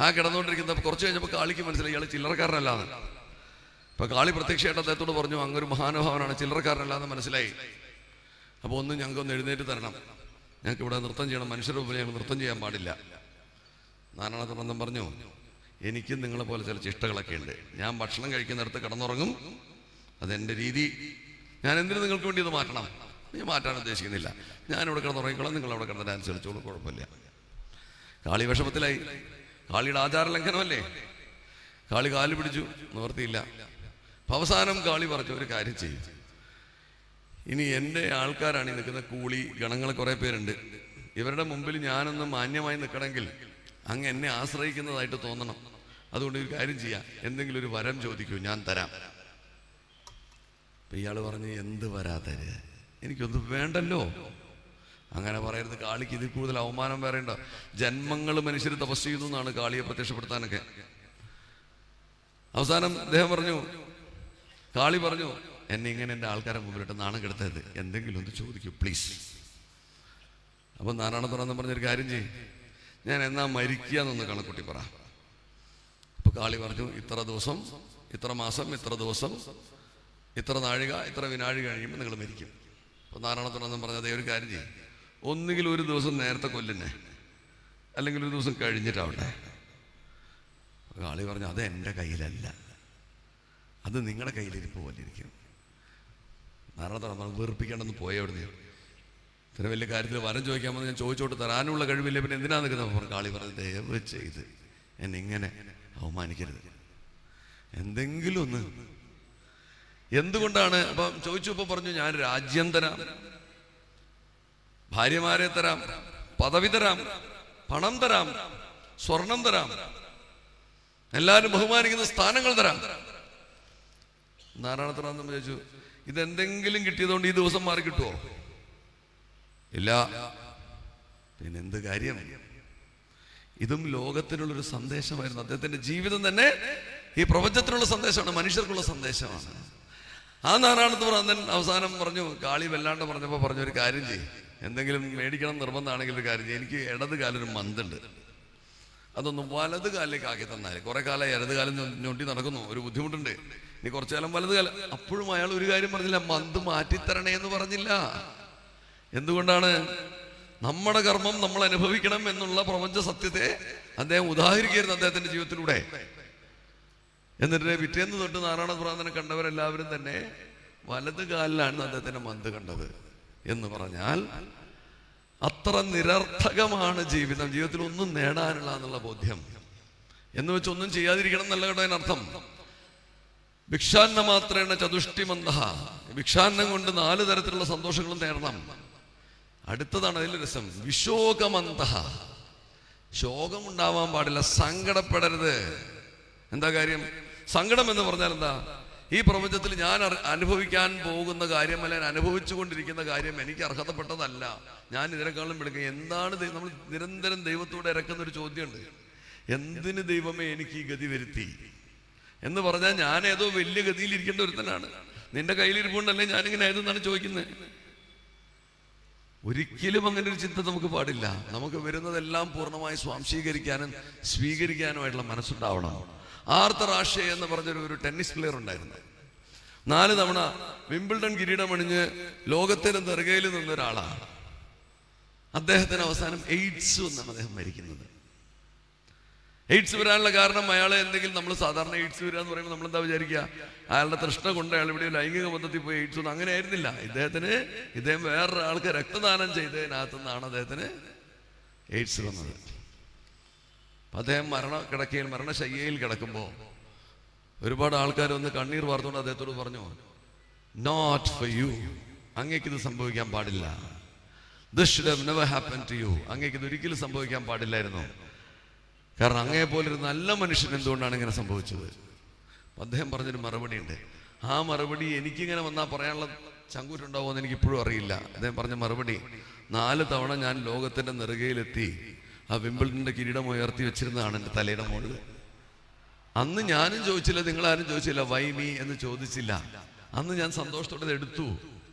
ആ കിടന്നുകൊണ്ടിരിക്കുന്നത് കുറച്ച് കഴിഞ്ഞപ്പോൾ കാളിക്ക് മനസ്സിലായി ഇയാൾ ചില്ലറക്കാരനല്ലാന്ന്. അപ്പൊ കാളി പ്രത്യക്ഷമായിട്ട് അദ്ദേഹത്തോട് പറഞ്ഞു, അങ്ങൊരു മഹാനുഭാവനാണ്, ചില്ലറക്കാരനല്ലാന്ന് മനസ്സിലായി. അപ്പോൾ ഞങ്ങൾക്കൊന്ന് എഴുന്നേറ്റ് തരണം, ഞങ്ങൾക്ക് ഇവിടെ നൃത്തം ചെയ്യണം, മനുഷ്യരുടെ മുമ്പിൽ ഞങ്ങൾ നൃത്തം ചെയ്യാൻ പാടില്ല. നാരായണ പറഞ്ഞു, എനിക്കും നിങ്ങളെ പോലെ ചില ചിഷ്ടകളൊക്കെ ഉണ്ട്. ഞാൻ ഭക്ഷണം കഴിക്കുന്നിടത്ത് കിടന്നുറങ്ങും, അതെൻ്റെ രീതി. ഞാൻ എന്തിനു നിങ്ങൾക്ക് വേണ്ടി ഇത് മാറ്റണം? ഞാൻ മാറ്റാൻ ഉദ്ദേശിക്കുന്നില്ല. ഞാനിവിടെ കിടന്നുറങ്ങിക്കോളാം, നിങ്ങൾ അവിടെ കിടന്ന് ഡാൻസ് കളിച്ചോളൂ, കുഴപ്പമില്ല. കാളി വിഷമത്തിലായി. കാളിയുടെ ആചാര ലംഘനമല്ലേ? കാളി കാല് പിടിച്ചു, നിവർത്തിയില്ല. അപ്പം അവസാനം കാളി പറഞ്ഞു, ഒരു കാര്യം ചെയ്യും, ഇനി എൻ്റെ ആൾക്കാരാണ് ഈ നിൽക്കുന്ന കൂലി ഗണങ്ങൾ കുറേ പേരുണ്ട്, ഇവരുടെ മുമ്പിൽ ഞാനൊന്ന് മാന്യമായി നിൽക്കണമെങ്കിൽ അങ്ങ് എന്നെ ആശ്രയിക്കുന്നതായിട്ട് തോന്നണം. അതുകൊണ്ട് ഒരു കാര്യം ചെയ്യാം, എന്തെങ്കിലും ഒരു വരം ചോദിക്കൂ, ഞാൻ തരാം. അപ്പം ഇയാൾ പറഞ്ഞു, എന്ത് വരാ തരുക, എനിക്കൊന്നും വേണ്ടല്ലോ. അങ്ങനെ പറയരുത്, കാളിക്ക് ഇതിൽ കൂടുതൽ അവമാനം വേറെ ഉണ്ടോ? ജന്മങ്ങൾ മനുഷ്യർ തപസ് ചെയ്യുന്നു എന്നാണ് കാളിയെ പ്രത്യക്ഷപ്പെടുത്താനൊക്കെ. അവസാനം അദ്ദേഹം പറഞ്ഞു, കാളി പറഞ്ഞു, എന്നെ ഇങ്ങനെ എൻ്റെ ആൾക്കാരെ മുമ്പിലിട്ട് നാണം കെടുത്തത്, എന്തെങ്കിലും ഒന്ന് ചോദിക്കൂ പ്ലീസ്. അപ്പം നാരായണത്തുറന്ന് പറഞ്ഞൊരു കാര്യം ചെയ്യും, ഞാൻ എന്നാ മരിക്കുക എന്നൊന്ന് കണക്കുട്ടി പറ. അപ്പൊ കാളി പറഞ്ഞു, ഇത്ര ദിവസം, ഇത്ര മാസം, ഇത്ര ദിവസം, ഇത്ര നാഴിക, ഇത്ര വിനാഴിക കഴിയുമ്പോൾ നിങ്ങൾ മരിക്കും. അപ്പൊ നാരായണത്തുറന്ന് പറഞ്ഞത്, ഒരു കാര്യം ചെയ്യും, ഒന്നുകിൽ ഒരു ദിവസം നേരത്തെ കൊല്ലുന്നെ, അല്ലെങ്കിൽ ഒരു ദിവസം കഴിഞ്ഞിട്ടാവട്ടെ. കാളി പറഞ്ഞു, അത് എൻ്റെ കയ്യിലല്ല, അത് നിങ്ങളുടെ കയ്യിലിരിപ്പ് പോലെ ഇരിക്കും. നാരായണത്തുറന്ന് വെറുപ്പിക്കേണ്ടെന്ന് പോയവിടുന്ന്. ഇത്ര വലിയ കാര്യത്തിൽ വരം ചോദിക്കാൻ വന്ന് ഞാൻ ചോദിച്ചോട്ട് തരാനുള്ള കഴിവില്ല, പിന്നെ എന്തിനാ നിൽക്കുന്നത്? കാളി പറഞ്ഞു, ദയവ് ചെയ്ത് എന്നെ ഇങ്ങനെ അവമാനിക്കരുത്, എന്തെങ്കിലും ഒന്ന്. എന്തുകൊണ്ടാണ്? അപ്പം ചോദിച്ചപ്പോൾ പറഞ്ഞു, ഞാൻ രാജ്യം തരാം, ഭാര്യമാരെ തരാം, പദവി തരാം, പണം തരാം, സ്വർണം തരാം, എല്ലാവരും ബഹുമാനിക്കുന്ന സ്ഥാനങ്ങൾ തരാം. നാരായണത്തുറന്ന് ചോദിച്ചു, ഇതെന്തെങ്കിലും കിട്ടിയതുകൊണ്ട് ഈ ദിവസം മാറി കിട്ടുമോ? ഇല്ല. പിന്നെന്ത് കാര്യം? ഇതും ലോകത്തിനുള്ളൊരു സന്ദേശമായിരുന്നു. അദ്ദേഹത്തിന്റെ ജീവിതം തന്നെ ഈ പ്രപഞ്ചത്തിനുള്ള സന്ദേശമാണ്, മനുഷ്യർക്കുള്ള സന്ദേശമാണ്. ആ നാരായണത്തുറന്നൻ അവസാനം പറഞ്ഞു, കാളി വല്ലാണ്ട് പറഞ്ഞപ്പോൾ പറഞ്ഞു, ഒരു കാര്യം ചെയ്യും, എന്തെങ്കിലും മേടിക്കണം നിർബന്ധമാണെങ്കിൽ ഒരു കാര്യം ചെയ്യും, എനിക്ക് ഇടത് കാലൊരു മന്തുണ്ട്, അതൊന്നും വലത് കാലിലേക്ക് ആക്കി തന്നാൽ. കുറെ കാലമായി ഇടത് കാലം ഞൊണ്ടി നടക്കുന്നു, ഒരു ബുദ്ധിമുട്ടുണ്ട്, ഇനി കുറച്ചു കാലം വലത് കാലം. അപ്പോഴും അയാൾ ഒരു കാര്യം പറഞ്ഞില്ല, മന്ത് മാറ്റിത്തരണേ എന്ന് പറഞ്ഞില്ല. എന്തുകൊണ്ടാണ്? നമ്മുടെ കർമ്മം നമ്മൾ അനുഭവിക്കണം എന്നുള്ള പ്രപഞ്ച സത്യത്തെ അദ്ദേഹം ഉദാഹരിക്കുകയായിരുന്നു അദ്ദേഹത്തിന്റെ ജീവിതത്തിലൂടെ. എന്നിട്ട് പിറ്റേന്ന് തൊട്ട് നാരായണതുറന്നനെ കണ്ടവരെല്ലാവരും തന്നെ വലത് കാലിലാണ് അദ്ദേഹത്തിന്റെ മന്ത് കണ്ടത്. എന്ന് പറഞ്ഞാൽ അത്ര നിരർത്ഥകമാണ് ജീവിതം, ജീവിതത്തിൽ ഒന്നും നേടാനുള്ള എന്നുള്ള ബോധ്യം. എന്ന് വെച്ച് ഒന്നും ചെയ്യാതിരിക്കണം എന്നല്ല കേട്ടോ അതിനർത്ഥം. ഭിക്ഷാന്ന മാത്രേണ ചതുഷ്ടിമന്ത, ഭിക്ഷാന്നം കൊണ്ട് 4 തരത്തിലുള്ള സന്തോഷങ്ങളും നേടണം. അടുത്തതാണ് അതിൽ രസം, വിശോകമന്ത, ശോകം ഉണ്ടാവാൻ പാടില്ല, സങ്കടപ്പെടരുത്. എന്താ കാര്യം? സങ്കടം എന്ന് പറഞ്ഞാൽ എന്താ? ഈ പ്രപഞ്ചത്തിൽ ഞാൻ അനുഭവിക്കാൻ പോകുന്ന കാര്യം, അല്ലെങ്കിൽ അനുഭവിച്ചു കൊണ്ടിരിക്കുന്ന കാര്യം എനിക്ക് അർഹതപ്പെട്ടതല്ല, ഞാൻ ഇതിനേക്കാളും വിളിക്കുക. എന്താണ് നമ്മൾ നിരന്തരം ദൈവത്തോടെ ഇറക്കുന്ന ഒരു ചോദ്യമുണ്ട്, എന്തിന് ദൈവമേ എനിക്ക് ഈ ഗതി വരുത്തി എന്ന് പറഞ്ഞാൽ ഞാൻ ഏതോ വലിയ ഗതിയിൽ ഇരിക്കേണ്ട ഒരുത്തനാണ്. നിന്റെ കയ്യിലിരിപ്പുണ്ടല്ലേ ഞാനിങ്ങനെ ആയതെന്നാണ് ചോദിക്കുന്നത്. ഒരിക്കലും അങ്ങനെ ഒരു ചിന്ത നമുക്ക് പാടില്ല. നമുക്ക് വരുന്നതെല്ലാം പൂർണ്ണമായി സ്വാംശീകരിക്കാനും സ്വീകരിക്കാനുമായിട്ടുള്ള മനസ്സുണ്ടാവണം. ആർത്തർ ആഷെ എന്ന് പറഞ്ഞൊരു ടെന്നീസ് പ്ലെയർ ഉണ്ടായിരുന്നു. 4 തവണ വിംബിൾഡൺ കിരീടമണിഞ്ഞ് ലോകത്തിന്റെ നെറുകയിൽ നിന്ന ഒരാളാണ്. അദ്ദേഹത്തിന് അവസാനം എയ്ഡ്സ് വന്നാണ് അദ്ദേഹം മരിക്കുന്നത്. എയ്ഡ്സ് വരാനുള്ള കാരണം അയാളെ എന്തെങ്കിലും, നമ്മൾ സാധാരണ എയ്ഡ്സ് വരിക എന്ന് പറയുമ്പോൾ നമ്മളെന്താ വിചാരിക്കുക, അയാളുടെ തൃഷ്ണ കൊണ്ട് അയാൾ ഇവിടെ ലൈംഗിക ബന്ധത്തിൽ പോയി എയ്ഡ്സ് ഒന്നും അങ്ങനെ ആയിരുന്നില്ല. ഇദ്ദേഹം വേറൊരാൾക്ക് രക്തദാനം ചെയ്തതിനകത്തു നിന്നാണ് അദ്ദേഹത്തിന് എയ്ഡ്സ് വന്നത്. അദ്ദേഹം മരണശയ്യയിൽ കിടക്കുമ്പോൾ ഒരുപാട് ആൾക്കാർ വന്ന് കണ്ണീർ വാർത്തുകൊണ്ട് അദ്ദേഹത്തോട് പറഞ്ഞു, നോട്ട് ഫോർ യു, അങ്ങേക്കിത് സംഭവിക്കാൻ പാടില്ല. This should have never happen to you, അങ്ങേക്കിത് ഒരിക്കലും സംഭവിക്കാൻ പാടില്ലായിരുന്നു. കാരണം അങ്ങേ പോലൊരു നല്ല മനുഷ്യൻ എന്തുകൊണ്ടാണ് ഇങ്ങനെ സംഭവിച്ചത്? അദ്ദേഹം പറഞ്ഞൊരു മറുപടി ഉണ്ട്. ആ മറുപടി എനിക്കിങ്ങനെ വന്നാൽ പറയാനുള്ള ചങ്കൂറ്റുണ്ടാവുമോ എന്ന് എനിക്കിപ്പോഴും അറിയില്ല. അദ്ദേഹം പറഞ്ഞ മറുപടി, 4 തവണ ഞാൻ ലോകത്തിന്റെ നെറുകയിലെത്തി ആ വിംബിൾഡന്റെ കിരീടം ഉയർത്തി വെച്ചിരുന്നതാണ് എൻ്റെ തലയുടെ മുകളിൽ. അന്ന് ഞാനും ചോദിച്ചില്ല, നിങ്ങളാരും ചോദിച്ചില്ല, വൈ മീ എന്ന് ചോദിച്ചില്ല. അന്ന് ഞാൻ സന്തോഷത്തോടെ ഇത് എടുത്തു.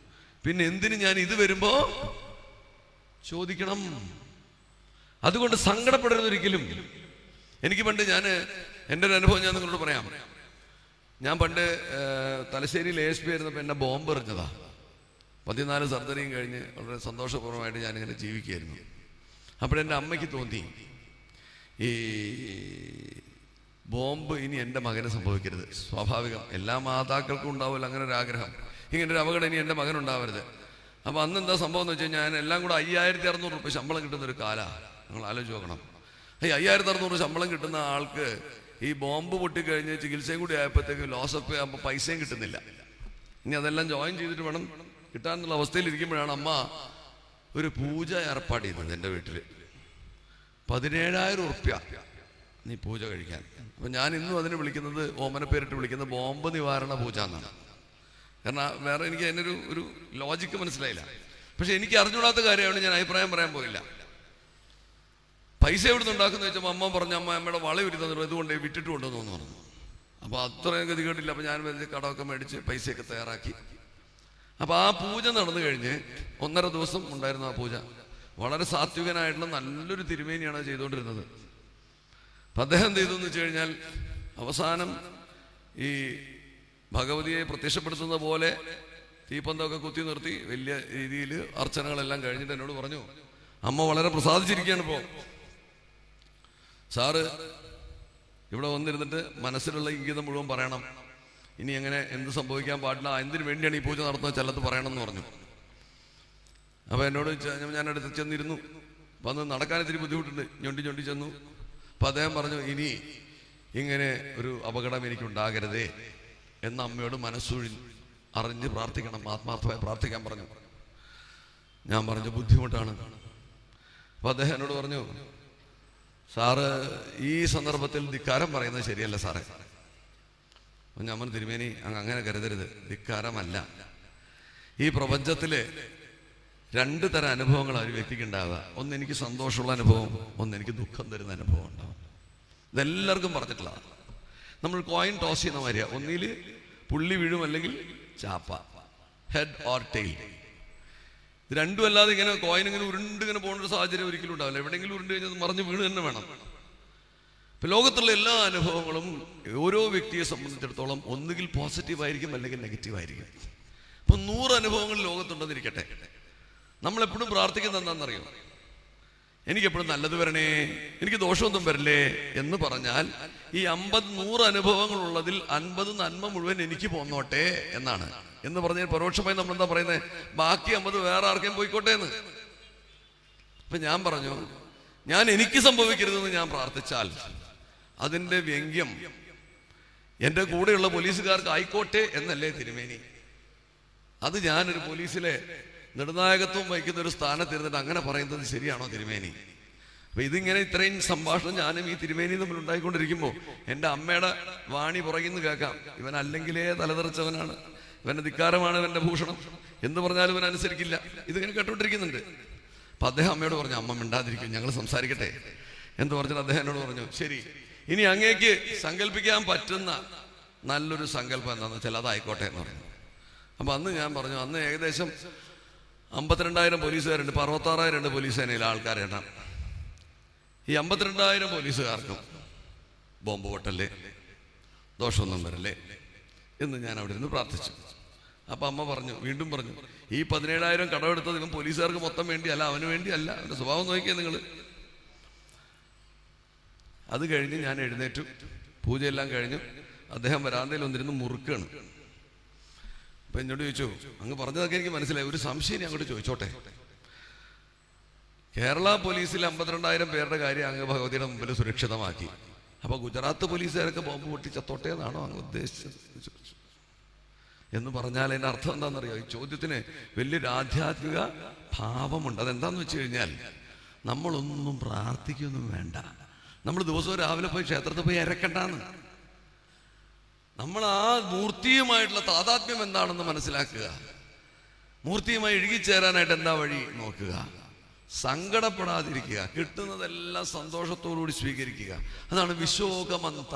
പിന്നെ എന്തിന് ഞാൻ ഇത് വരുമ്പോ ചോദിക്കണം? അതുകൊണ്ട് സങ്കടപ്പെടരുത് ഒരിക്കലും. എനിക്ക് പണ്ട് എൻ്റെ ഒരു അനുഭവം ഞാൻ നിങ്ങളോട് പറയാം. ഞാൻ പണ്ട് തലശ്ശേരിയിൽ ASP ആയിരുന്നപ്പോൾ എന്നെ ബോംബ് എറിഞ്ഞതാ. 14 സർജറിയും കഴിഞ്ഞ് വളരെ സന്തോഷപൂർവ്വമായിട്ട് ഞാനിങ്ങനെ ജീവിക്കുകയായിരുന്നു. അപ്പോഴെൻ്റെ അമ്മയ്ക്ക് തോന്നി, ഈ ബോംബ് ഇനി എൻ്റെ മകന് സംഭവിക്കരുത്. സ്വാഭാവികം, എല്ലാ മാതാക്കൾക്കും ഉണ്ടാവില്ല അങ്ങനെ ഒരു ആഗ്രഹം, ഇങ്ങനൊരു അപകടം ഇനി എൻ്റെ മകനുണ്ടാവരുത്. അപ്പോൾ അന്ന് എന്താ സംഭവം എന്ന് വെച്ച് കഴിഞ്ഞാൽ, ഞാൻ എല്ലാം കൂടെ 5600 രൂപ ശമ്പളം കിട്ടുന്നൊരു കാലമാണ്. നിങ്ങൾ ആലോചിച്ച് നോക്കണം. ഈ 5600 ശമ്പളം കിട്ടുന്ന ആൾക്ക് ഈ ബോംബ് പൊട്ടിക്കഴിഞ്ഞ് ചികിത്സയും കൂടി ആയപ്പോഴത്തേക്ക് ലോസപ്പ് ആകുമ്പോൾ പൈസയും കിട്ടുന്നില്ല. ഇനി അതെല്ലാം ജോയിൻ ചെയ്തിട്ട് വേണം കിട്ടാനുള്ള അവസ്ഥയിൽ ഇരിക്കുമ്പോഴാണ് അമ്മ ഒരു പൂജ ഏർപ്പാട് ചെയ്യുന്നത് എൻ്റെ വീട്ടിൽ. 17,000 ഉറുപ്പ്യ നീ പൂജ കഴിക്കാൻ. അപ്പം ഞാൻ ഇന്നും അതിന് വിളിക്കുന്നത്, ഓമന പേരിട്ട് വിളിക്കുന്നത് ബോംബ് നിവാരണ പൂജ എന്നാണ്. കാരണം വേറെ എനിക്ക് അതിനൊരു ഒരു ലോജിക്ക് മനസ്സിലായില്ല. പക്ഷെ എനിക്ക് അറിഞ്ഞുകൂടാത്ത കാര്യമാണ്, ഞാൻ അഭിപ്രായം പറയാൻ പോയില്ല. പൈസ എവിടുന്ന് ഉണ്ടാക്കുന്ന വെച്ചപ്പോൾ അമ്മ പറഞ്ഞു, അമ്മയുടെ വള ഉരുന്നത് ഇതുകൊണ്ട് വിട്ടിട്ട് കൊണ്ടുവന്നു പറഞ്ഞു. അപ്പോൾ അത്രയും ഗതി കേട്ടില്ല. അപ്പോൾ ഞാൻ കടമൊക്കെ മേടിച്ച് പൈസയൊക്കെ തയ്യാറാക്കി. അപ്പോൾ ആ പൂജ നടന്നു കഴിഞ്ഞ് 1.5 ദിവസം ഉണ്ടായിരുന്നു ആ പൂജ. വളരെ സാത്വികനായിട്ടുള്ള നല്ലൊരു തിരുമേനിയാണ് ചെയ്തുകൊണ്ടിരുന്നത്. അപ്പം അദ്ദേഹം എന്ത് ചെയ്തു എന്ന് വെച്ച് കഴിഞ്ഞാൽ, അവസാനം ഈ ഭഗവതിയെ പ്രത്യക്ഷപ്പെടുത്തുന്ന പോലെ തീപ്പന്തമൊക്കെ കുത്തി നിർത്തി വലിയ രീതിയിൽ അർച്ചനകളെല്ലാം കഴിഞ്ഞിട്ട് എന്നോട് പറഞ്ഞു, അമ്മ വളരെ പ്രസാദിച്ചിരിക്കുകയാണ് ഇപ്പോൾ. സാറ് ഇവിടെ വന്നിരുന്നിട്ട് മനസ്സിലുള്ള ഇംഗിതം മുഴുവൻ പറയണം. ഇനി എങ്ങനെ എന്ത് സംഭവിക്കാൻ പാടില്ല, എന്തിനു വേണ്ടിയാണ് ഈ പൂജ നടത്തുന്നത് ചിലത് പറയണം എന്ന് പറഞ്ഞു. അപ്പോൾ എന്നോട് ഞാൻ അടുത്ത് ചെന്നിരുന്നു. വന്ന് നടക്കാൻ ഇത്തിരി ബുദ്ധിമുട്ടുണ്ട്, ഞൊണ്ടി ചെന്നു. അപ്പം അദ്ദേഹം പറഞ്ഞു, ഇനി ഇങ്ങനെ ഒരു അപകടം എനിക്കുണ്ടാകരുതേ എന്ന് അമ്മയോട് അറിഞ്ഞ് പ്രാർത്ഥിക്കണം, ആത്മാർത്ഥമായി പ്രാർത്ഥിക്കാൻ പറഞ്ഞു. ഞാൻ പറഞ്ഞു ബുദ്ധിമുട്ടാണ്. അപ്പം അദ്ദേഹം എന്നോട് പറഞ്ഞു, സാറ് ഈ സന്ദർഭത്തിൽ ധിക്കാരം പറയുന്നത് ശരിയല്ല സാറേ. ഞാൻ പറഞ്ഞു, തിരുമേനി അങ്ങനെ കരുതരുത്, ധിക്കാരമല്ല. ഈ പ്രപഞ്ചത്തില് 2 തരം അനുഭവങ്ങളാണ് ഒരു വ്യക്തിക്ക് ഉണ്ടാവുക. ഒന്ന് എനിക്ക് സന്തോഷമുള്ള അനുഭവം, ഒന്ന് എനിക്ക് ദുഃഖം തരുന്ന അനുഭവം ഉണ്ടാവും. ഇതെല്ലാവർക്കും പറഞ്ഞിട്ടുള്ളതാണ്. നമ്മൾ കോയിൻ ടോസ് ചെയ്യുന്ന മാതിരിയാ, ഒന്നിൽ പുള്ളി വീഴും അല്ലെങ്കിൽ ചാപ്പ, ഹെഡ് ഓർ ടെയിൽ. ഇത് രണ്ടും അല്ലാതെ ഇങ്ങനെ കോയിൻ ഇങ്ങനെ ഉരുണ്ടിങ്ങനെ പോകുന്ന ഒരു സാഹചര്യം ഒരിക്കലും ഉണ്ടാവില്ല. എവിടെയെങ്കിലും ഉരുണ്ട് കഴിഞ്ഞാൽ മറിഞ്ഞ് വീണ് തന്നെ വേണം. ഇപ്പൊ ലോകത്തുള്ള എല്ലാ അനുഭവങ്ങളും ഓരോ വ്യക്തിയെ സംബന്ധിച്ചിടത്തോളം ഒന്നുകിൽ പോസിറ്റീവായിരിക്കും അല്ലെങ്കിൽ നെഗറ്റീവായിരിക്കും. ഇപ്പൊ 100 അനുഭവങ്ങൾ ലോകത്തുണ്ടെന്നിരിക്കട്ടെ, നമ്മളെപ്പോഴും പ്രാർത്ഥിക്കുന്നത് എന്താണെന്നറിയോ? എനിക്കെപ്പോഴും നല്ലത് വരണേ, എനിക്ക് ദോഷമൊന്നും വരില്ലേ എന്ന് പറഞ്ഞാൽ ഈ 50-100 അനുഭവങ്ങൾ ഉള്ളതിൽ 50 നന്മ മുഴുവൻ എനിക്ക് പോന്നോട്ടെ എന്നാണ്. എന്ന് പറഞ്ഞാൽ പരോക്ഷമായി നമ്മൾ എന്താ പറയുന്നത്, ബാക്കി 50 വേറെ ആർക്കും പോയിക്കോട്ടെ എന്ന്. അപ്പൊ ഞാൻ പറഞ്ഞു, ഞാൻ എനിക്ക് സംഭവിക്കരുതെന്ന് ഞാൻ പ്രാർത്ഥിച്ചാൽ അതിന്റെ വ്യംഗ്യം എൻ്റെ കൂടെയുള്ള പോലീസുകാർക്ക് ആയിക്കോട്ടെ എന്നല്ലേ തിരുമേനി? അത് ഞാനൊരു പോലീസിലെ നിർണായകത്വം വഹിക്കുന്ന ഒരു സ്ഥാനത്തിരുന്നിട്ട് അങ്ങനെ പറയുന്നത് ശരിയാണോ തിരുമേനി? അപ്പൊ ഇതിങ്ങനെ ഇത്രയും സംഭാഷണം ഞാനും ഈ തിരുമേനി തമ്മിൽ ഉണ്ടായിക്കൊണ്ടിരിക്കുമ്പോൾ എൻ്റെ അമ്മയുടെ വാണി പുറകിന്ന് കേൾക്കാം, ഇവൻ അല്ലെങ്കിലേ തലതെറിച്ചവനാണ്, ഇവന്റെ ധിക്കാരമാണ് ഇവന്റെ ഭൂഷണം എന്ന് പറഞ്ഞാലും ഇവൻ അനുസരിക്കില്ല. ഇതിങ്ങനെ കേട്ടോണ്ടിരിക്കുന്നുണ്ട്. അപ്പൊ അദ്ദേഹം അമ്മയോട് പറഞ്ഞു, അമ്മ മിണ്ടാതിരിക്കും, ഞങ്ങൾ സംസാരിക്കട്ടെ എന്ന് പറഞ്ഞിട്ട് അദ്ദേഹം എന്നോട് പറഞ്ഞു, ശരി, ഇനി അങ്ങേക്ക് സങ്കല്പിക്കാൻ പറ്റുന്ന നല്ലൊരു സങ്കല്പം എന്താണെന്ന് വെച്ചാൽ അതായിക്കോട്ടെ എന്ന് പറഞ്ഞു. അപ്പൊ അന്ന് ഞാൻ പറഞ്ഞു, അന്ന് ഏകദേശം 52,000 പോലീസുകാരുണ്ട്. ഇപ്പൊ 66,000 ഉണ്ട് പോലീസ് സേനയിലെ ആൾക്കാരെ എണ്ണം. ഈ 52,000 പോലീസുകാർക്കും ബോംബ് പൊട്ടല്ലേ, ദോഷമൊന്നും വരല്ലേ എന്ന് ഞാൻ അവിടെ ഇരുന്ന് പ്രാർത്ഥിച്ചു. അപ്പൊ അമ്മ പറഞ്ഞു, വീണ്ടും പറഞ്ഞു, ഈ 17,000 കടമെടുത്തത് ഇവൻ പോലീസുകാർക്ക് മൊത്തം വേണ്ടിയല്ല, അവന് വേണ്ടിയല്ല, അവന്റെ സ്വഭാവം നോക്കിയാൽ നിങ്ങൾ. അത് കഴിഞ്ഞ് ഞാൻ എഴുന്നേറ്റു, പൂജയെല്ലാം കഴിഞ്ഞു. അദ്ദേഹം വരാന്തയിൽ വന്നിരുന്ന് മുറുക്കാണ്. അപ്പൊ എന്നോട് ചോദിച്ചു, അങ്ങ് പറഞ്ഞതൊക്കെ എനിക്ക് മനസ്സിലായി, ഒരു സംശയം അങ്ങോട്ട് ചോദിച്ചോട്ടെ. കേരള പോലീസിൽ 52,000 പേരുടെ കാര്യം അങ്ങ് ഭഗവതിയുടെ മുമ്പിൽ സുരക്ഷിതമാക്കി. അപ്പൊ ഗുജറാത്ത് പോലീസുകാരൊക്കെ ബോംബ് പൊട്ടിച്ചത്തോട്ടെ എന്നാണോ അങ്ങ് ഉദ്ദേശിച്ചത് എന്ന് പറഞ്ഞാൽ അതിന്റെ അർത്ഥം എന്താണെന്നറിയോ? ഈ ചോദ്യത്തിന് വലിയൊരു ആധ്യാത്മിക ഭാവമുണ്ട്. അതെന്താന്ന് വെച്ച് കഴിഞ്ഞാൽ, നമ്മളൊന്നും പ്രാർത്ഥിക്കൊന്നും വേണ്ട, നമ്മൾ ദിവസവും രാവിലെ പോയി ക്ഷേത്രത്തിൽ പോയി ഇരക്കണ്ടാന്ന്. നമ്മൾ ആ മൂർത്തിയുമായിട്ടുള്ള താതാത്മ്യം എന്താണെന്ന് മനസ്സിലാക്കുക. മൂർത്തിയുമായി ഇഴുകിച്ചേരാനായിട്ട് എന്താ വഴി നോക്കുക. സങ്കടപ്പെടാതിരിക്കുക, കിട്ടുന്നതെല്ലാം സന്തോഷത്തോടുകൂടി സ്വീകരിക്കുക. അതാണ് വിശോകമന്ത.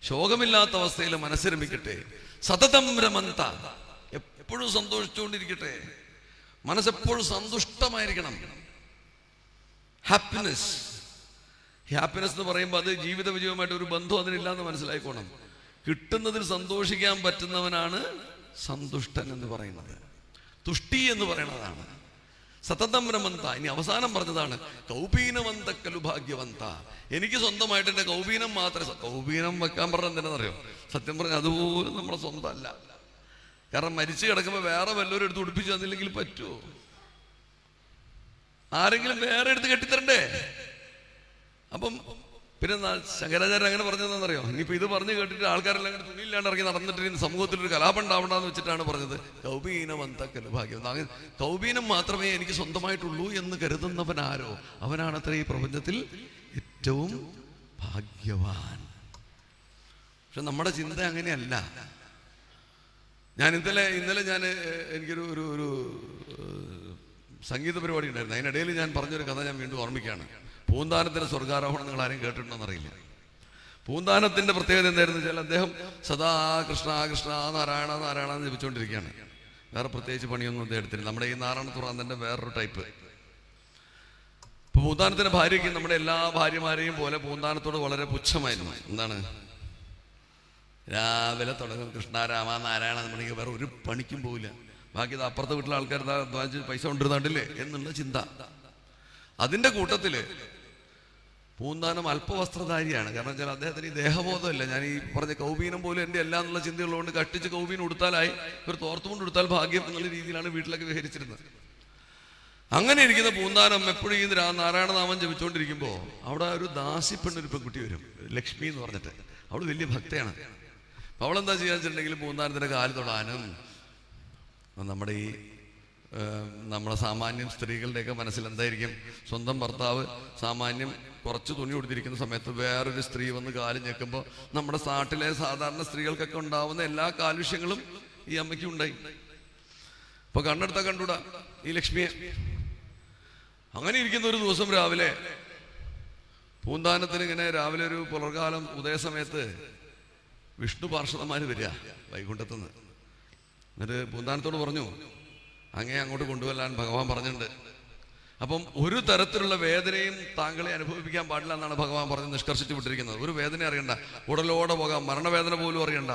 ശോകമില്ലാത്ത അവസ്ഥയിൽ മനസ്സിരമിക്കട്ടെ. സതതം രമന്ത, എപ്പോഴും സന്തോഷിച്ചുകൊണ്ടിരിക്കട്ടെ. മനസ്സെപ്പോഴും സന്തുഷ്ടമായിരിക്കണം. ഹാപ്പിനെസ് എന്ന് പറയുമ്പോൾ അത് ജീവിത വിജയവുമായിട്ട് ഒരു ബന്ധം അതിനില്ലാന്ന് മനസ്സിലായിക്കോണം. കിട്ടുന്നതിൽ സന്തോഷിക്കാൻ പറ്റുന്നവനാണ് സന്തുഷ്ടൻ എന്ന് പറയുന്നത്. തുഷ്ടി എന്ന് പറയുന്നതാണ് സതതം രമന്ത. ഇനി അവസാനം പറഞ്ഞതാണ് കൗപീനവന്ത കലു ഭാഗ്യവന്ത. എനിക്ക് സ്വന്തമായിട്ട് എൻ്റെ കൗപീനം മാത്രമേ, കൗപീനം വെക്കാൻ പറഞ്ഞ എന്തിനാണെന്നറിയോ? സത്യം പറഞ്ഞാൽ അതുപോലും നമ്മളെ സ്വന്തമല്ല. കാരണം മരിച്ചു കിടക്കുമ്പോൾ വേറെ വല്ലവരും എടുത്ത് ഉടുപ്പിച്ചു തന്നില്ലെങ്കിൽ പറ്റുമോ? ആരെങ്കിലും വേറെ എടുത്ത് കെട്ടിത്തരണ്ടേ? അപ്പം പിന്നെ ശങ്കരാചാര്യൻ അങ്ങനെ പറഞ്ഞതെന്നറിയോ? ഇനിയിപ്പോൾ ഇത് പറഞ്ഞു കേട്ടിട്ട് ആൾക്കാരെല്ലാം അങ്ങനെ തുണിയില്ലാണ്ട് ഇറങ്ങി നടന്നിട്ട് സമൂഹത്തിലൊരു കലാപം ഉണ്ടാവണ്ടെന്ന് വെച്ചിട്ടാണ് പറഞ്ഞത് കൗബീനവന്ത കലുഭാഗ്യം. അങ്ങനെ കൗബീനം മാത്രമേ എനിക്ക് സ്വന്തമായിട്ടുള്ളൂ എന്ന് കരുതുന്നവൻ ആരോ അവനാണത്ര ഈ പ്രപഞ്ചത്തിൽ ഏറ്റവും ഭാഗ്യവാൻ. പക്ഷെ നമ്മുടെ ചിന്ത അങ്ങനെയല്ല. ഞാൻ ഇന്നലെ ഞാൻ എനിക്കൊരു ഒരു സംഗീത പരിപാടി ഉണ്ടായിരുന്നു. അതിനിടയിൽ ഞാൻ പറഞ്ഞൊരു കഥ ഞാൻ വീണ്ടും ഓർമ്മിക്കുകയാണ്. പൂന്താനത്തിൻ്റെ സ്വർഗാരോഹണം നിങ്ങൾ ആരും കേട്ടിട്ടുണ്ടോന്നറിയില്ല. പൂന്താനത്തിൻ്റെ പ്രത്യേകത എന്തായിരുന്നു വെച്ചാൽ അദ്ദേഹം സദാ കൃഷ്ണ കൃഷ്ണ നാരായണ നാരായണ എന്ന് ജപിച്ചുകൊണ്ടിരിക്കുകയാണ്. വേറെ പ്രത്യേകിച്ച് പണിയൊന്നും അദ്ദേഹത്തിന്. നമ്മുടെ ഈ നാരായണത്തുറാന്തൻ്റെ വേറൊരു ടൈപ്പ്. ഇപ്പോൾ പൂന്താനത്തിൻ്റെ ഭാര്യയ്ക്ക് നമ്മുടെ എല്ലാ ഭാര്യമാരെയും പോലെ പൂന്താനത്തോട് വളരെ പുച്ഛമായിരുന്നു. എന്താണ്? രാവിലെ തുടങ്ങും കൃഷ്ണ രാമ നാരായണ എന്നുണ്ടെങ്കിൽ വേറെ ഒരു പണിക്കും പോവില്ല. ബാക്കി ഇത് അപ്പുറത്തെ വീട്ടിലെ ആൾക്കാർ പൈസ കൊണ്ടിരുന്നാണ്ടില്ലേ എന്നുള്ള ചിന്ത. അതിൻ്റെ കൂട്ടത്തിൽ പൂന്താനം അല്പവസ്ത്രധാരിയാണ്. കാരണം വെച്ചാൽ അദ്ദേഹത്തിന് ഈ ദേഹബോധമില്ല. ഞാൻ ഈ പറഞ്ഞ കൗബീനം പോലും എൻ്റെ എല്ലാം എന്നുള്ള ചിന്തയുള്ളതുകൊണ്ട് കട്ടിച്ച് കൗബീനം ഉടുത്താലായി, ഒരു തോർത്തുകൊണ്ട് ഉടുത്താൽ ഭാഗ്യം എന്നുള്ള രീതിയിലാണ് വീട്ടിലൊക്കെ വിഹരിച്ചിരുന്നത്. അങ്ങനെ ഇരിക്കുന്ന പൂന്താനം എപ്പോഴും ഈ നാരായണനാമം ജപിച്ചുകൊണ്ടിരിക്കുമ്പോൾ അവിടെ ഒരു ദാസിപ്പെണ്ണൊരു പെൺകുട്ടി വരും, ലക്ഷ്മി എന്ന് പറഞ്ഞിട്ട്. അവൾ വലിയ ഭക്തയാണ്. അപ്പോൾ അവളെന്താ ചെയ്യാന്ന് വെച്ചിട്ടുണ്ടെങ്കിൽ പൂന്താനത്തിൻ്റെ കാല് തൊടാനും, നമ്മുടെ ഈ നമ്മളെ സാമാന്യം സ്ത്രീകളുടെയൊക്കെ മനസ്സിൽ എന്തായിരിക്കും, സ്വന്തം ഭർത്താവ് സാമാന്യം കുറച്ച് തുണി കൊടുത്തിരിക്കുന്ന സമയത്ത് വേറൊരു സ്ത്രീ വന്ന് കാല് ഞെക്കുമ്പോൾ നമ്മുടെ നാട്ടിലെ സാധാരണ സ്ത്രീകൾക്കൊക്കെ ഉണ്ടാവുന്ന എല്ലാ കാലുഷ്യങ്ങളും ഈ അമ്മയ്ക്കും ഉണ്ടായി. ഇപ്പൊ കണ്ണെടുത്താൽ കണ്ടൂടാ ഈ ലക്ഷ്മിയെ. അങ്ങനെ ഇരിക്കുന്ന ഒരു ദിവസം രാവിലെ പൂന്താനത്തിന് ഇങ്ങനെ രാവിലെ ഒരു പുലർകാലം ഉദയസമയത്ത് വിഷ്ണു പാർഷദന്മാർ വരിക വൈകുണ്ഠത്തുനിന്ന്. എന്നിട്ട് പൂന്താനത്തോട് പറഞ്ഞു, അങ്ങേ അങ്ങോട്ട് കൊണ്ടുവരാൻ ഭഗവാൻ പറഞ്ഞിട്ടുണ്ട്. അപ്പം ഒരു തരത്തിലുള്ള വേദനയും താങ്കളെ അനുഭവിപ്പിക്കാൻ പാടില്ല എന്നാണ് ഭഗവാൻ പറഞ്ഞ് നിഷ്കർഷിച്ചു വിട്ടിരിക്കുന്നത്. ഒരു വേദന അറിയണ്ട, ഉടലോടെ പോകാം, മരണവേദന പോലും അറിയണ്ട.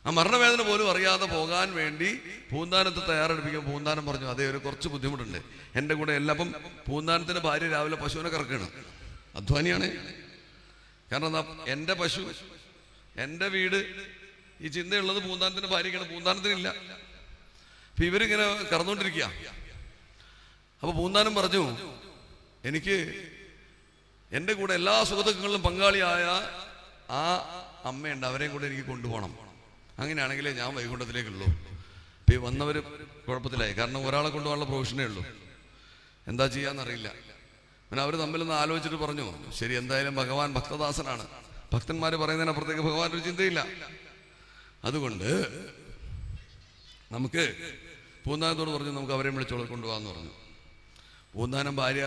ആ മരണവേദന പോലും അറിയാതെ പോകാൻ വേണ്ടി പൂന്താനത്തെ തയ്യാറെടുപ്പിക്കാൻ പൂന്താനം പറഞ്ഞു, അതേ ഒരു കുറച്ച് ബുദ്ധിമുട്ടുണ്ട് എൻ്റെ കൂടെ എല്ലാം. അപ്പം പൂന്താനത്തിൻ്റെ ഭാര്യ രാവിലെ പശുവിനെ കറക്കുകയാണ്, അധ്വാനിയാണ്. കാരണം എന്താ, എൻ്റെ പശു എൻ്റെ വീട്, ഈ ചിന്തയുള്ളത് പൂന്താനത്തിൻ്റെ ഭാര്യയ്ക്കാണ്, പൂന്താനത്തിനില്ല. അപ്പൊ ഇവരിങ്ങനെ കറന്നുകൊണ്ടിരിക്കുക. അപ്പൊ പൂന്താനം പറഞ്ഞു, എനിക്ക് എൻ്റെ കൂടെ എല്ലാ സുഖദുഃഖങ്ങളിലും പങ്കാളിയായ ആ അമ്മയുണ്ട്, അവരെയും കൂടെ എനിക്ക് കൊണ്ടുപോകണം. അങ്ങനെയാണെങ്കിലേ ഞാൻ വൈകുണ്ഠത്തിലേക്കുള്ളൂ. ഇപ്പൊ ഈ വന്നവർ കുഴപ്പത്തിലായി. കാരണം ഒരാളെ കൊണ്ടുപോകാനുള്ള പ്രൊവിഷനേ ഉള്ളൂ, എന്താ ചെയ്യാന്നറിയില്ല. പിന്നെ അവർ തമ്മിലൊന്ന് ആലോചിച്ചിട്ട് പറഞ്ഞു, ശരി എന്തായാലും ഭഗവാൻ ഭക്തദാസനാണ്, ഭക്തന്മാർ പറയുന്നതിനപ്പുറത്തേക്ക് ഭഗവാൻ ഒരു ചിന്തയില്ല. അതുകൊണ്ട് നമുക്ക് പൂന്താനത്തോട് പറഞ്ഞു, നമുക്ക് അവരെ വിളിച്ചോളെ കൊണ്ടുപോകാന്ന് പറഞ്ഞു. പൂന്താനം ഭാര്യ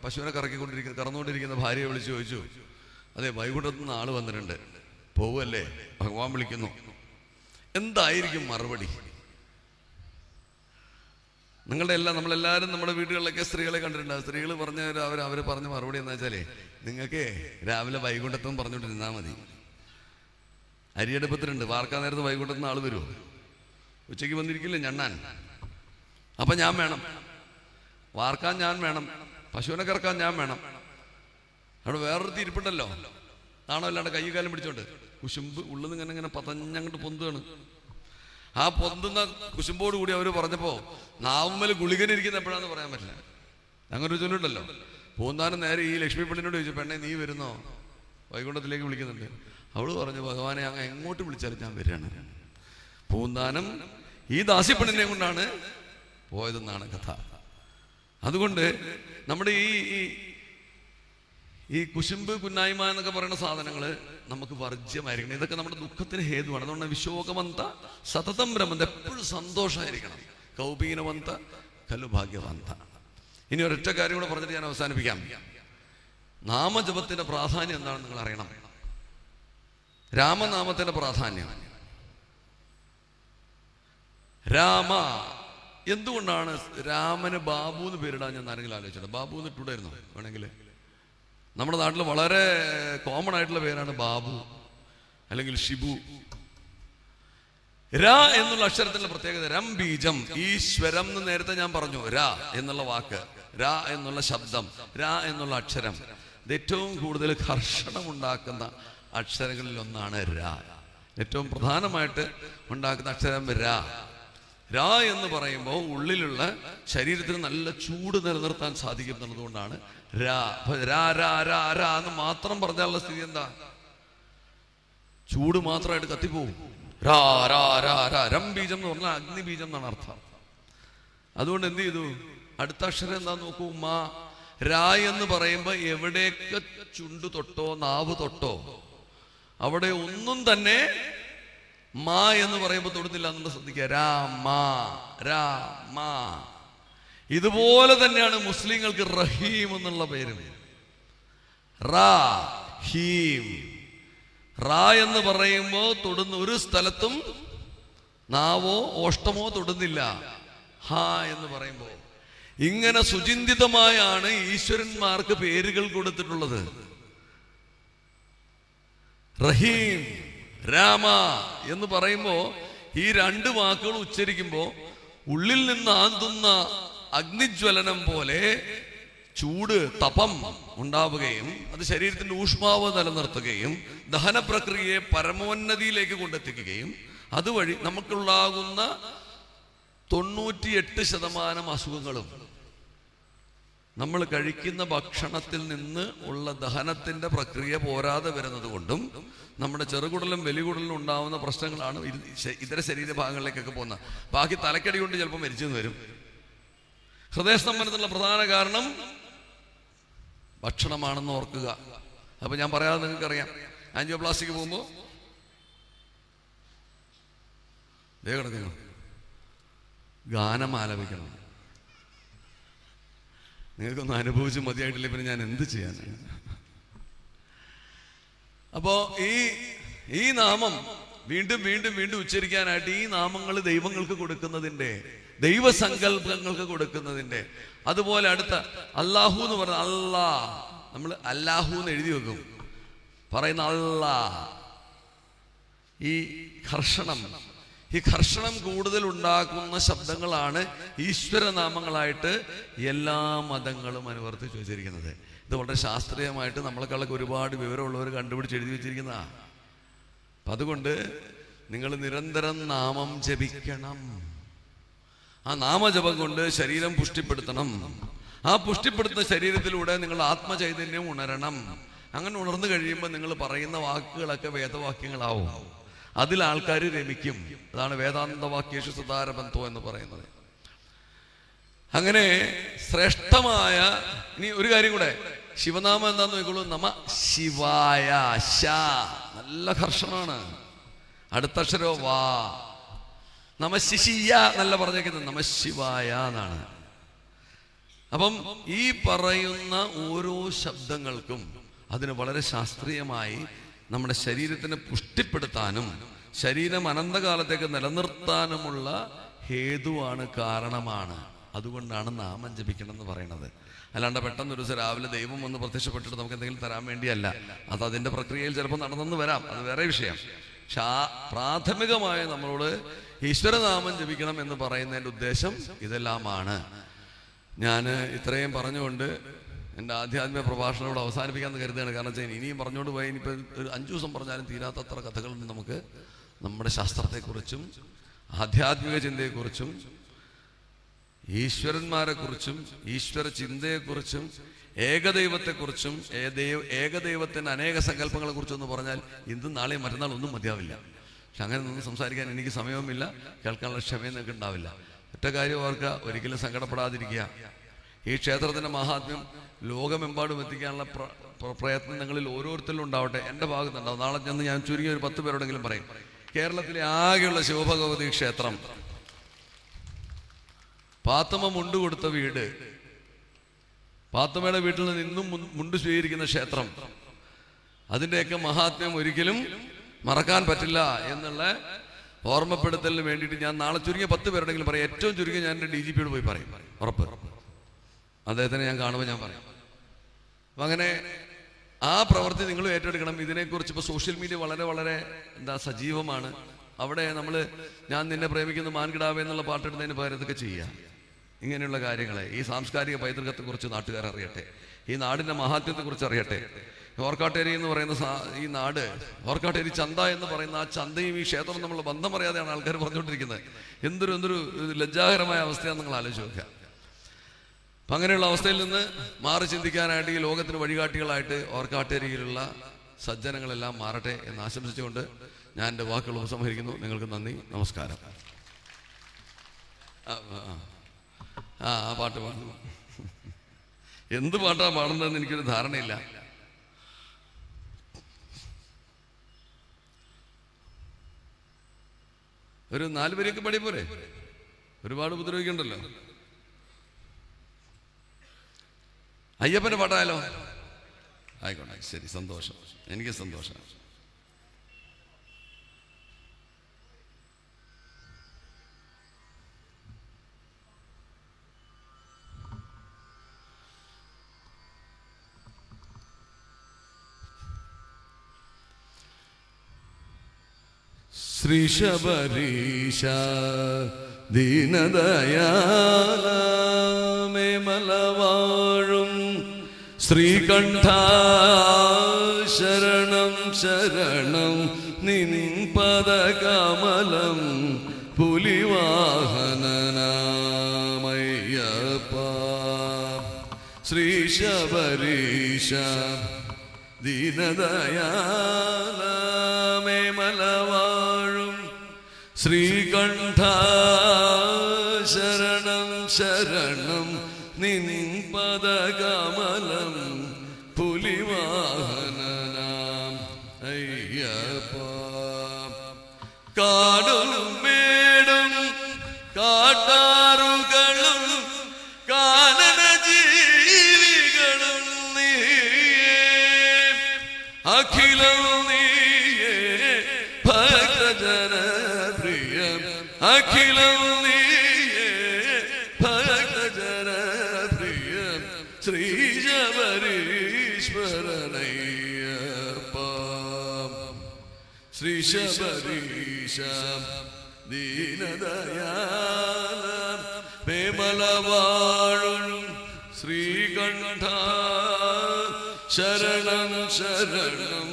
പശുവിനെ കറന്നുകൊണ്ടിരിക്കുന്ന ഭാര്യയെ വിളിച്ച് ചോദിച്ചു, അതെ വൈകുണ്ഠത്തു നിന്ന് ആള് വന്നിട്ടുണ്ട്, പോവല്ലേ, ഭഗവാൻ വിളിക്കുന്നു. എന്തായിരിക്കും മറുപടി? നമ്മളെല്ലാവരും നമ്മുടെ വീടുകളിലൊക്കെ സ്ത്രീകളെ കണ്ടിട്ടുണ്ട്. സ്ത്രീകൾ അവർ പറഞ്ഞ മറുപടി എന്താ വെച്ചാലേ, നിങ്ങൾക്ക് രാവിലെ വൈകുണ്ഠത്തും പറഞ്ഞുകൊണ്ട് നിന്നാൽ മതി. അരിയടുപ്പത്തിലുണ്ട്, വാർക്കാൻ നേരത്ത് വൈകുണ്ഠത്ത് നിന്ന് ആള് വരുമോ? ഉച്ചയ്ക്ക് വന്നിരിക്കില്ലേ ഞണ്ണാൻ, അപ്പൊ ഞാൻ വേണം, വാർക്കാൻ ഞാൻ വേണം, പശുവിനെ കറക്കാൻ ഞാൻ വേണം. അവിടെ വേറൊരു തിരിപ്പുണ്ടല്ലോ, നാണോ അല്ലാണ്ട് കൈ കാലം പിടിച്ചോണ്ട് കുശുമ്പ് ഉള്ളിൽ നിന്ന് ഇങ്ങനെ പതഞ്ഞങ്ങോട്ട് പൊന്തുകയാണ്. ആ പൊന്തുന്ന കുശുമ്പോട് കൂടി അവർ പറഞ്ഞപ്പോ നാവുമ്മൽ ഗുളികനിരിക്കുന്ന എപ്പോഴാന്ന് പറയാൻ പറ്റില്ല. അങ്ങനെ ഒരു ചൊല്ലുണ്ടല്ലോ. പൂന്താനം നേരെ ഈ ലക്ഷ്മി പെണ്ണിനോട് ചോദിച്ചു, പെണ്ണെ നീ വരുന്നോ, വൈകുണ്ഠത്തിലേക്ക് വിളിക്കുന്നുണ്ട്. അവള് പറഞ്ഞു, ഭഗവാനെ അങ്ങ് എങ്ങോട്ട് വിളിച്ചാലും ഞാൻ വരികയാണ്. പൂന്താനം ഈ ദാസിപ്പെണ്ണിനെ കൊണ്ടാണ് പോയതെന്നാണ് കഥ. അതുകൊണ്ട് നമ്മുടെ ഈ കുശുമ്പ് കുന്നായ്മ എന്നൊക്കെ പറയുന്ന സാധനങ്ങൾ നമുക്ക് വർജ്യമായിരിക്കണം. ഇതൊക്കെ നമ്മുടെ ദുഃഖത്തിന് ഹേതുവാണ്. അതുകൊണ്ട് വിശോകവന്ത സതതം ബ്രഹ്മന്ത, എപ്പോഴും സന്തോഷമായിരിക്കണം. കൗപീനവന്ത കലു ഭാഗ്യവന്ത. ഇനി ഒരൊറ്റ കാര്യം കൂടെ പറഞ്ഞിട്ട് ഞാൻ അവസാനിപ്പിക്കാം. നാമജപത്തിന്റെ പ്രാധാന്യം എന്താണെന്ന് നിങ്ങൾ അറിയണം. രാമനാമത്തിന്റെ പ്രാധാന്യം. രാമ, എന്തുകൊണ്ടാണ് രാമന് ബാബു എന്ന് പേരിടാൻ ഞാൻ ആരെങ്കിലും ആലോചിച്ചത്? ബാബു എന്ന് ഇട്ടുണ്ടായിരുന്നു വേണമെങ്കിൽ. നമ്മുടെ നാട്ടിൽ വളരെ കോമൺ ആയിട്ടുള്ള പേരാണ് ബാബു അല്ലെങ്കിൽ ഷിബു. രാ എന്നുള്ള അക്ഷരത്തിന്റെ പ്രത്യേകത, രം ബീജം, ഈശ്വരം എന്ന് നേരത്തെ ഞാൻ പറഞ്ഞു. രാ എന്നുള്ള വാക്ക്, രാ എന്നുള്ള ശബ്ദം, രാ എന്നുള്ള അക്ഷരം, ഇത് ഏറ്റവും കൂടുതൽ ഘർഷണം ഉണ്ടാക്കുന്ന അക്ഷരങ്ങളിൽ ഒന്നാണ് രാ. ഏറ്റവും പ്രധാനമായിട്ട് ഉണ്ടാക്കുന്ന അക്ഷരം രാ. രാ എന്ന് പറയുമ്പോൾ ഉള്ളിലുള്ള ശരീരത്തിന് നല്ല ചൂട് നിലനിർത്താൻ സാധിക്കും എന്നുള്ളതുകൊണ്ടാണ് രാ. രാ രാ രാ രാ എന്ന് മാത്രം പറഞ്ഞാലുള്ള സ്ഥിതി എന്താ? ചൂട് മാത്രമായിട്ട് കത്തിപ്പോവും. രാ രാ രാ രാ. രംബീജം എന്ന് പറഞ്ഞാൽ അഗ്നിബീജം എന്നാണ് അർത്ഥം. അതുകൊണ്ട് എന്ത് ചെയ്തു? അടുത്ത അക്ഷരം എന്താ നോക്കൂ, മാ. രാ എന്ന് പറയുമ്പോ എവിടെയൊക്കെ ചുണ്ടു തൊട്ടോ നാവ് തൊട്ടോ അവിടെ ഒന്നും തന്നെ മാ എന്ന് പറയുമ്പോൾ തൊടുന്നില്ല എന്നുള്ള ശ്രദ്ധിക്കുക. രാമാ രാമാ. ഇതുപോലെ തന്നെയാണ് മുസ്ലിങ്ങൾക്ക് റഹീം എന്നുള്ള പേര്. റാ ഹീം. റാ എന്ന് പറയുമ്പോൾ തൊടുന്ന ഒരു സ്ഥലത്തും നാവോ ഓഷ്ടമോ തൊടുന്നില്ല. ഹാ എന്ന് പറയുമ്പോൾ ഇങ്ങനെ സുചിന്തിതമായാണ് ഈശ്വരന്മാർക്ക് പേരുകൾ കൊടുത്തിട്ടുള്ളത്. റഹീം, രാമ എന്ന് പറയുമ്പോൾ ഈ രണ്ട് വാക്കുകൾ ഉച്ചരിക്കുമ്പോൾ ഉള്ളിൽ നിന്ന് ആന്തുന്ന അഗ്നിജ്വലനം പോലെ ചൂട്, തപം ഉണ്ടാവുകയും അത് ശരീരത്തിന്റെ ഊഷ്മാവ് നിലനിർത്തുകയും ദഹന പ്രക്രിയയെ പരമോന്നതിയിലേക്ക് കൊണ്ടെത്തിക്കുകയും അതുവഴി നമുക്കുണ്ടാകുന്ന 98% അസുഖങ്ങളും നമ്മൾ കഴിക്കുന്ന ഭക്ഷണത്തിൽ നിന്ന് ഉള്ള ദഹനത്തിന്റെ പ്രക്രിയ പോരാതെ വരുന്നത് കൊണ്ടും നമ്മുടെ ചെറുകുടലും വലികുടലിലും ഉണ്ടാവുന്ന പ്രശ്നങ്ങളാണ് ഇതര ശരീരഭാഗങ്ങളിലേക്കൊക്കെ പോകുന്നത്. ബാക്കി തലക്കടി കൊണ്ട് ചിലപ്പോൾ മരിച്ചെന്ന് വരും. ഹൃദയസ്തംഭനത്തിനുള്ള പ്രധാന കാരണം ഭക്ഷണമാണെന്ന് ഓർക്കുക. അപ്പൊ ഞാൻ പറയാതെ നിങ്ങൾക്കറിയാം, ആൻജിയോപ്ലാസ്റ്റിക്ക് പോകുമ്പോൾ വേഗം ഗാനം ആലപിക്കണം. നിങ്ങൾക്കൊന്നും അനുഭവിച്ച് മതിയായിട്ടില്ല, പിന്നെ ഞാൻ എന്ത് ചെയ്യാനാണ്? അപ്പോ ഈ നാമം വീണ്ടും വീണ്ടും വീണ്ടും ഉച്ചരിക്കാനായിട്ട് ഈ നാമങ്ങൾ ദൈവങ്ങൾക്ക് കൊടുക്കുന്നതിന്റെ, ദൈവസങ്കല്പങ്ങൾക്ക് കൊടുക്കുന്നതിന്റെ, അതുപോലെ അടുത്ത അല്ലാഹു എന്ന് പറഞ്ഞ അല്ലാ, നമ്മൾ അല്ലാഹു എന്ന് എഴുതി വെക്കും, പറയുന്ന അല്ലാ. ഈ ഘർഷണം കൂടുതൽ ഉണ്ടാക്കുന്ന ശബ്ദങ്ങളാണ് ഈശ്വരനാമങ്ങളായിട്ട് എല്ലാ മതങ്ങളും അനുവർത്തിച്ച് വെച്ചിരിക്കുന്നത്. ഇത് വളരെ ശാസ്ത്രീയമായിട്ട് നമ്മളെക്കാളൊക്കെ ഒരുപാട് വിവരമുള്ളവർ കണ്ടുപിടിച്ച് എഴുതി വെച്ചിരിക്കുന്ന. അപ്പം അതുകൊണ്ട് നിങ്ങൾ നിരന്തരം നാമം ജപിക്കണം. ആ നാമജപം കൊണ്ട് ശരീരം പുഷ്ടിപ്പെടുത്തണം. ആ പുഷ്ടിപ്പെടുത്തുന്ന ശരീരത്തിലൂടെ നിങ്ങളുടെ ആത്മചൈതന്യം ഉണരണം. അങ്ങനെ ഉണർന്നു കഴിയുമ്പോൾ നിങ്ങൾ പറയുന്ന വാക്കുകളൊക്കെ വേദവാക്യങ്ങളാവും. അതിൽ ആൾക്കാർ രമിക്കും. അതാണ് വേദാന്ത വാക്യേഷു സദാരബന്ധോ എന്ന് പറയുന്നത്. അങ്ങനെ ശ്രേഷ്ഠമായ, ഇനി ഒരു കാര്യം കൂടെ, ശിവനാമം എന്താന്ന് നോക്കിക്കോളൂ. നമ ശിവായ. ശ നല്ല ഘർഷണമാണ്. അടുത്ത അക്ഷരോ വാ. നമ ശിശിയ നല്ല പറഞ്ഞേക്കുന്നത് നമ ശിവായ എന്നാണ്. അപ്പം ഈ പറയുന്ന ഓരോ ശബ്ദങ്ങൾക്കും അതിന് വളരെ ശാസ്ത്രീയമായി നമ്മുടെ ശരീരത്തിനെ പുഷ്ടിപ്പെടുത്താനും ശരീരം അനന്തകാലത്തേക്ക് നിലനിർത്താനുമുള്ള ഹേതുവാണ്, കാരണമാണ്. അതുകൊണ്ടാണ് നാമം ജപിക്കണം എന്ന് പറയുന്നത്. അല്ലാണ്ട് പെട്ടെന്ന് ഒരു ദിവസം രാവിലെ ദൈവം വന്ന് പ്രത്യക്ഷപ്പെട്ടിട്ട് നമുക്ക് എന്തെങ്കിലും തരാൻ വേണ്ടിയല്ല. അത് അതിന്റെ പ്രക്രിയയിൽ ചിലപ്പോൾ നടന്നെന്ന് വരാം, അത് വേറെ വിഷയം. പക്ഷെ പ്രാഥമികമായി നമ്മളോട് ഈശ്വരനാമം ജപിക്കണം എന്ന് പറയുന്നതിൻ്റെ ഉദ്ദേശം ഇതെല്ലാമാണ്. ഞാൻ ഇത്രയും പറഞ്ഞുകൊണ്ട് എൻ്റെ ആധ്യാത്മിക പ്രഭാഷണം ഇവിടെ അവസാനിപ്പിക്കാമെന്ന് കരുതുകയാണ്. കാരണം വെച്ചാൽ ഇനിയും പറഞ്ഞുകൊണ്ട് പോയി ഇനിയിപ്പോൾ ഒരു 5 ദിവസം പറഞ്ഞാലും തീരാത്തത്ര കഥകളുണ്ട് നമുക്ക്. നമ്മുടെ ശാസ്ത്രത്തെക്കുറിച്ചും ആധ്യാത്മിക ചിന്തയെക്കുറിച്ചും ഈശ്വരന്മാരെക്കുറിച്ചും ഈശ്വര ചിന്തയെക്കുറിച്ചും ഏകദൈവത്തെക്കുറിച്ചും ഏകദൈവത്തിൻ്റെ അനേക സങ്കല്പങ്ങളെക്കുറിച്ചും എന്ന് പറഞ്ഞാൽ ഇന്നും നാളെയും മറ്റന്നാൾ ഒന്നും മതിയാവില്ല. പക്ഷെ അങ്ങനെ ഒന്നും സംസാരിക്കാൻ എനിക്ക് സമയവുമില്ല, കേൾക്കാനുള്ള ക്ഷമയും നിങ്ങൾക്ക് ഉണ്ടാവില്ല. ഒറ്റ കാര്യം ഓർക്കുക, ഒരിക്കലും സങ്കടപ്പെടാതിരിക്കുക. ഈ ക്ഷേത്രത്തിൻ്റെ മഹാത്മ്യം ലോകമെമ്പാടും എത്തിക്കാനുള്ള പ്രയത്നം നിങ്ങളിൽ ഓരോരുത്തരിലും ഉണ്ടാവട്ടെ. എൻ്റെ ഭാഗത്തുണ്ടാവും. നാളെ ചെന്ന് ഞാൻ ചുരുങ്ങിയ ഒരു 10 പേരോടെങ്കിലും പറയും. കേരളത്തിലെ ആകെയുള്ള ശിവഭഗവതി ക്ഷേത്രം, പാത്തമ്മ മുണ്ട് കൊടുത്ത വീട്, പാത്തമ്മയുടെ വീട്ടിൽ നിന്ന് ഇന്നും മുണ്ട് സ്വീകരിക്കുന്ന ക്ഷേത്രം, അതിൻ്റെയൊക്കെ മഹാത്മ്യം ഒരിക്കലും മറക്കാൻ പറ്റില്ല എന്നുള്ള ഓർമ്മപ്പെടുത്തലിന് വേണ്ടിയിട്ട് ഞാൻ നാളെ ചുരുങ്ങിയ 10 പേരോടെങ്കിലും പറയും. ഏറ്റവും ചുരുങ്ങിയ ഞാൻ എൻ്റെ DGPയോട് പോയി പറയും, ഉറപ്പ്. അദ്ദേഹത്തിനെ ഞാൻ കാണുമ്പോൾ ഞാൻ പറയും. അപ്പം അങ്ങനെ ആ പ്രവൃത്തി നിങ്ങൾ ഏറ്റെടുക്കണം. ഇതിനെക്കുറിച്ച് ഇപ്പോൾ സോഷ്യൽ മീഡിയ വളരെ വളരെ സജീവമാണ്. അവിടെ നമ്മൾ ഞാൻ നിന്നെ പ്രേമിക്കുന്ന മാൻകിടാവേ എന്നുള്ള പാട്ടെടുത്തതിന് പകരം ഇതൊക്കെ ചെയ്യുക. ഇങ്ങനെയുള്ള കാര്യങ്ങളെ, ഈ സാംസ്കാരിക പൈതൃകത്തെക്കുറിച്ച് നാട്ടുകാർ അറിയട്ടെ, ഈ നാടിൻ്റെ മഹാത്മ്യത്തെക്കുറിച്ച് അറിയട്ടെ. ഓർക്കാട്ടേരി എന്ന് പറയുന്ന ഈ നാട്, ഓർക്കാട്ടേരി ചന്ത എന്ന് പറയുന്ന ആ ചന്തയും ഈ ക്ഷേത്രവും നമ്മൾ ബന്ധം പറയാതെയാണ് ആൾക്കാർ പറഞ്ഞുകൊണ്ടിരിക്കുന്നത്. എന്തൊരു ലജ്ജാകരമായ അവസ്ഥയാണ് നിങ്ങൾ ആലോചിച്ച് നോക്കുക. അപ്പം അങ്ങനെയുള്ള അവസ്ഥയിൽ നിന്ന് മാറി ചിന്തിക്കാനായിട്ട് ഈ ലോകത്തിന് വഴികാട്ടികളായിട്ട് ഓർക്കാട്ടേരിയിലുള്ള സജ്ജനങ്ങളെല്ലാം മാറട്ടെ എന്ന് ആശംസിച്ചുകൊണ്ട് ഞാൻ എൻ്റെ വാക്കുകൾ ഉപസംഹരിക്കുന്നു. നിങ്ങൾക്ക് നന്ദി, നമസ്കാരം. ആ പാട്ട് പാടുന്നു. എന്ത് പാട്ടാണ് പാടുന്നതെന്ന് എനിക്കൊരു ധാരണയില്ല. ഒരു 4 വരിയൊക്കെ പാടി പോരെ? ഒരുപാട് ഉപദ്രവിക്കണ്ടല്ലോ. അയ്യപ്പൻ്റെ പാട്ടായാലോ? ആയിക്കോട്ടെ, ശരി, സന്തോഷം, എനിക്ക് സന്തോഷം. ശ്രീ ശബരീശ ദീനദയാലമേ മലവാഴും ശ്രീകണ്ഠ ശരണം ശരണം നിൻ പദകമലം പുലിവാഹനനാമയ്യപ്പ. ശ്രീ ശബരീശ ദീനദയാലമേ മലവാഴും ശ്രീകണ്ഠ ശരണം ശരണം നിൻ പദകമലം പുലിവാഹനനാം അയ്യപ്പ. കാടും മേടും കാട്ടാറുകളും കാനന ജീവികളും നീയേ, അഖിലം നീയേ ഭക്തജനപ്രിയം, അഖിലം നീയേ ഭക്തജനപ്രിയം ശ്രീ ശബരീശ്വരനയ്യപ്പ. ശ്രീ ശബരീശ ദീനദയാല പേമലവാഴും ശ്രീകണ്ഠ ശരണം ശരണം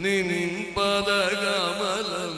നിൻ പദകമലം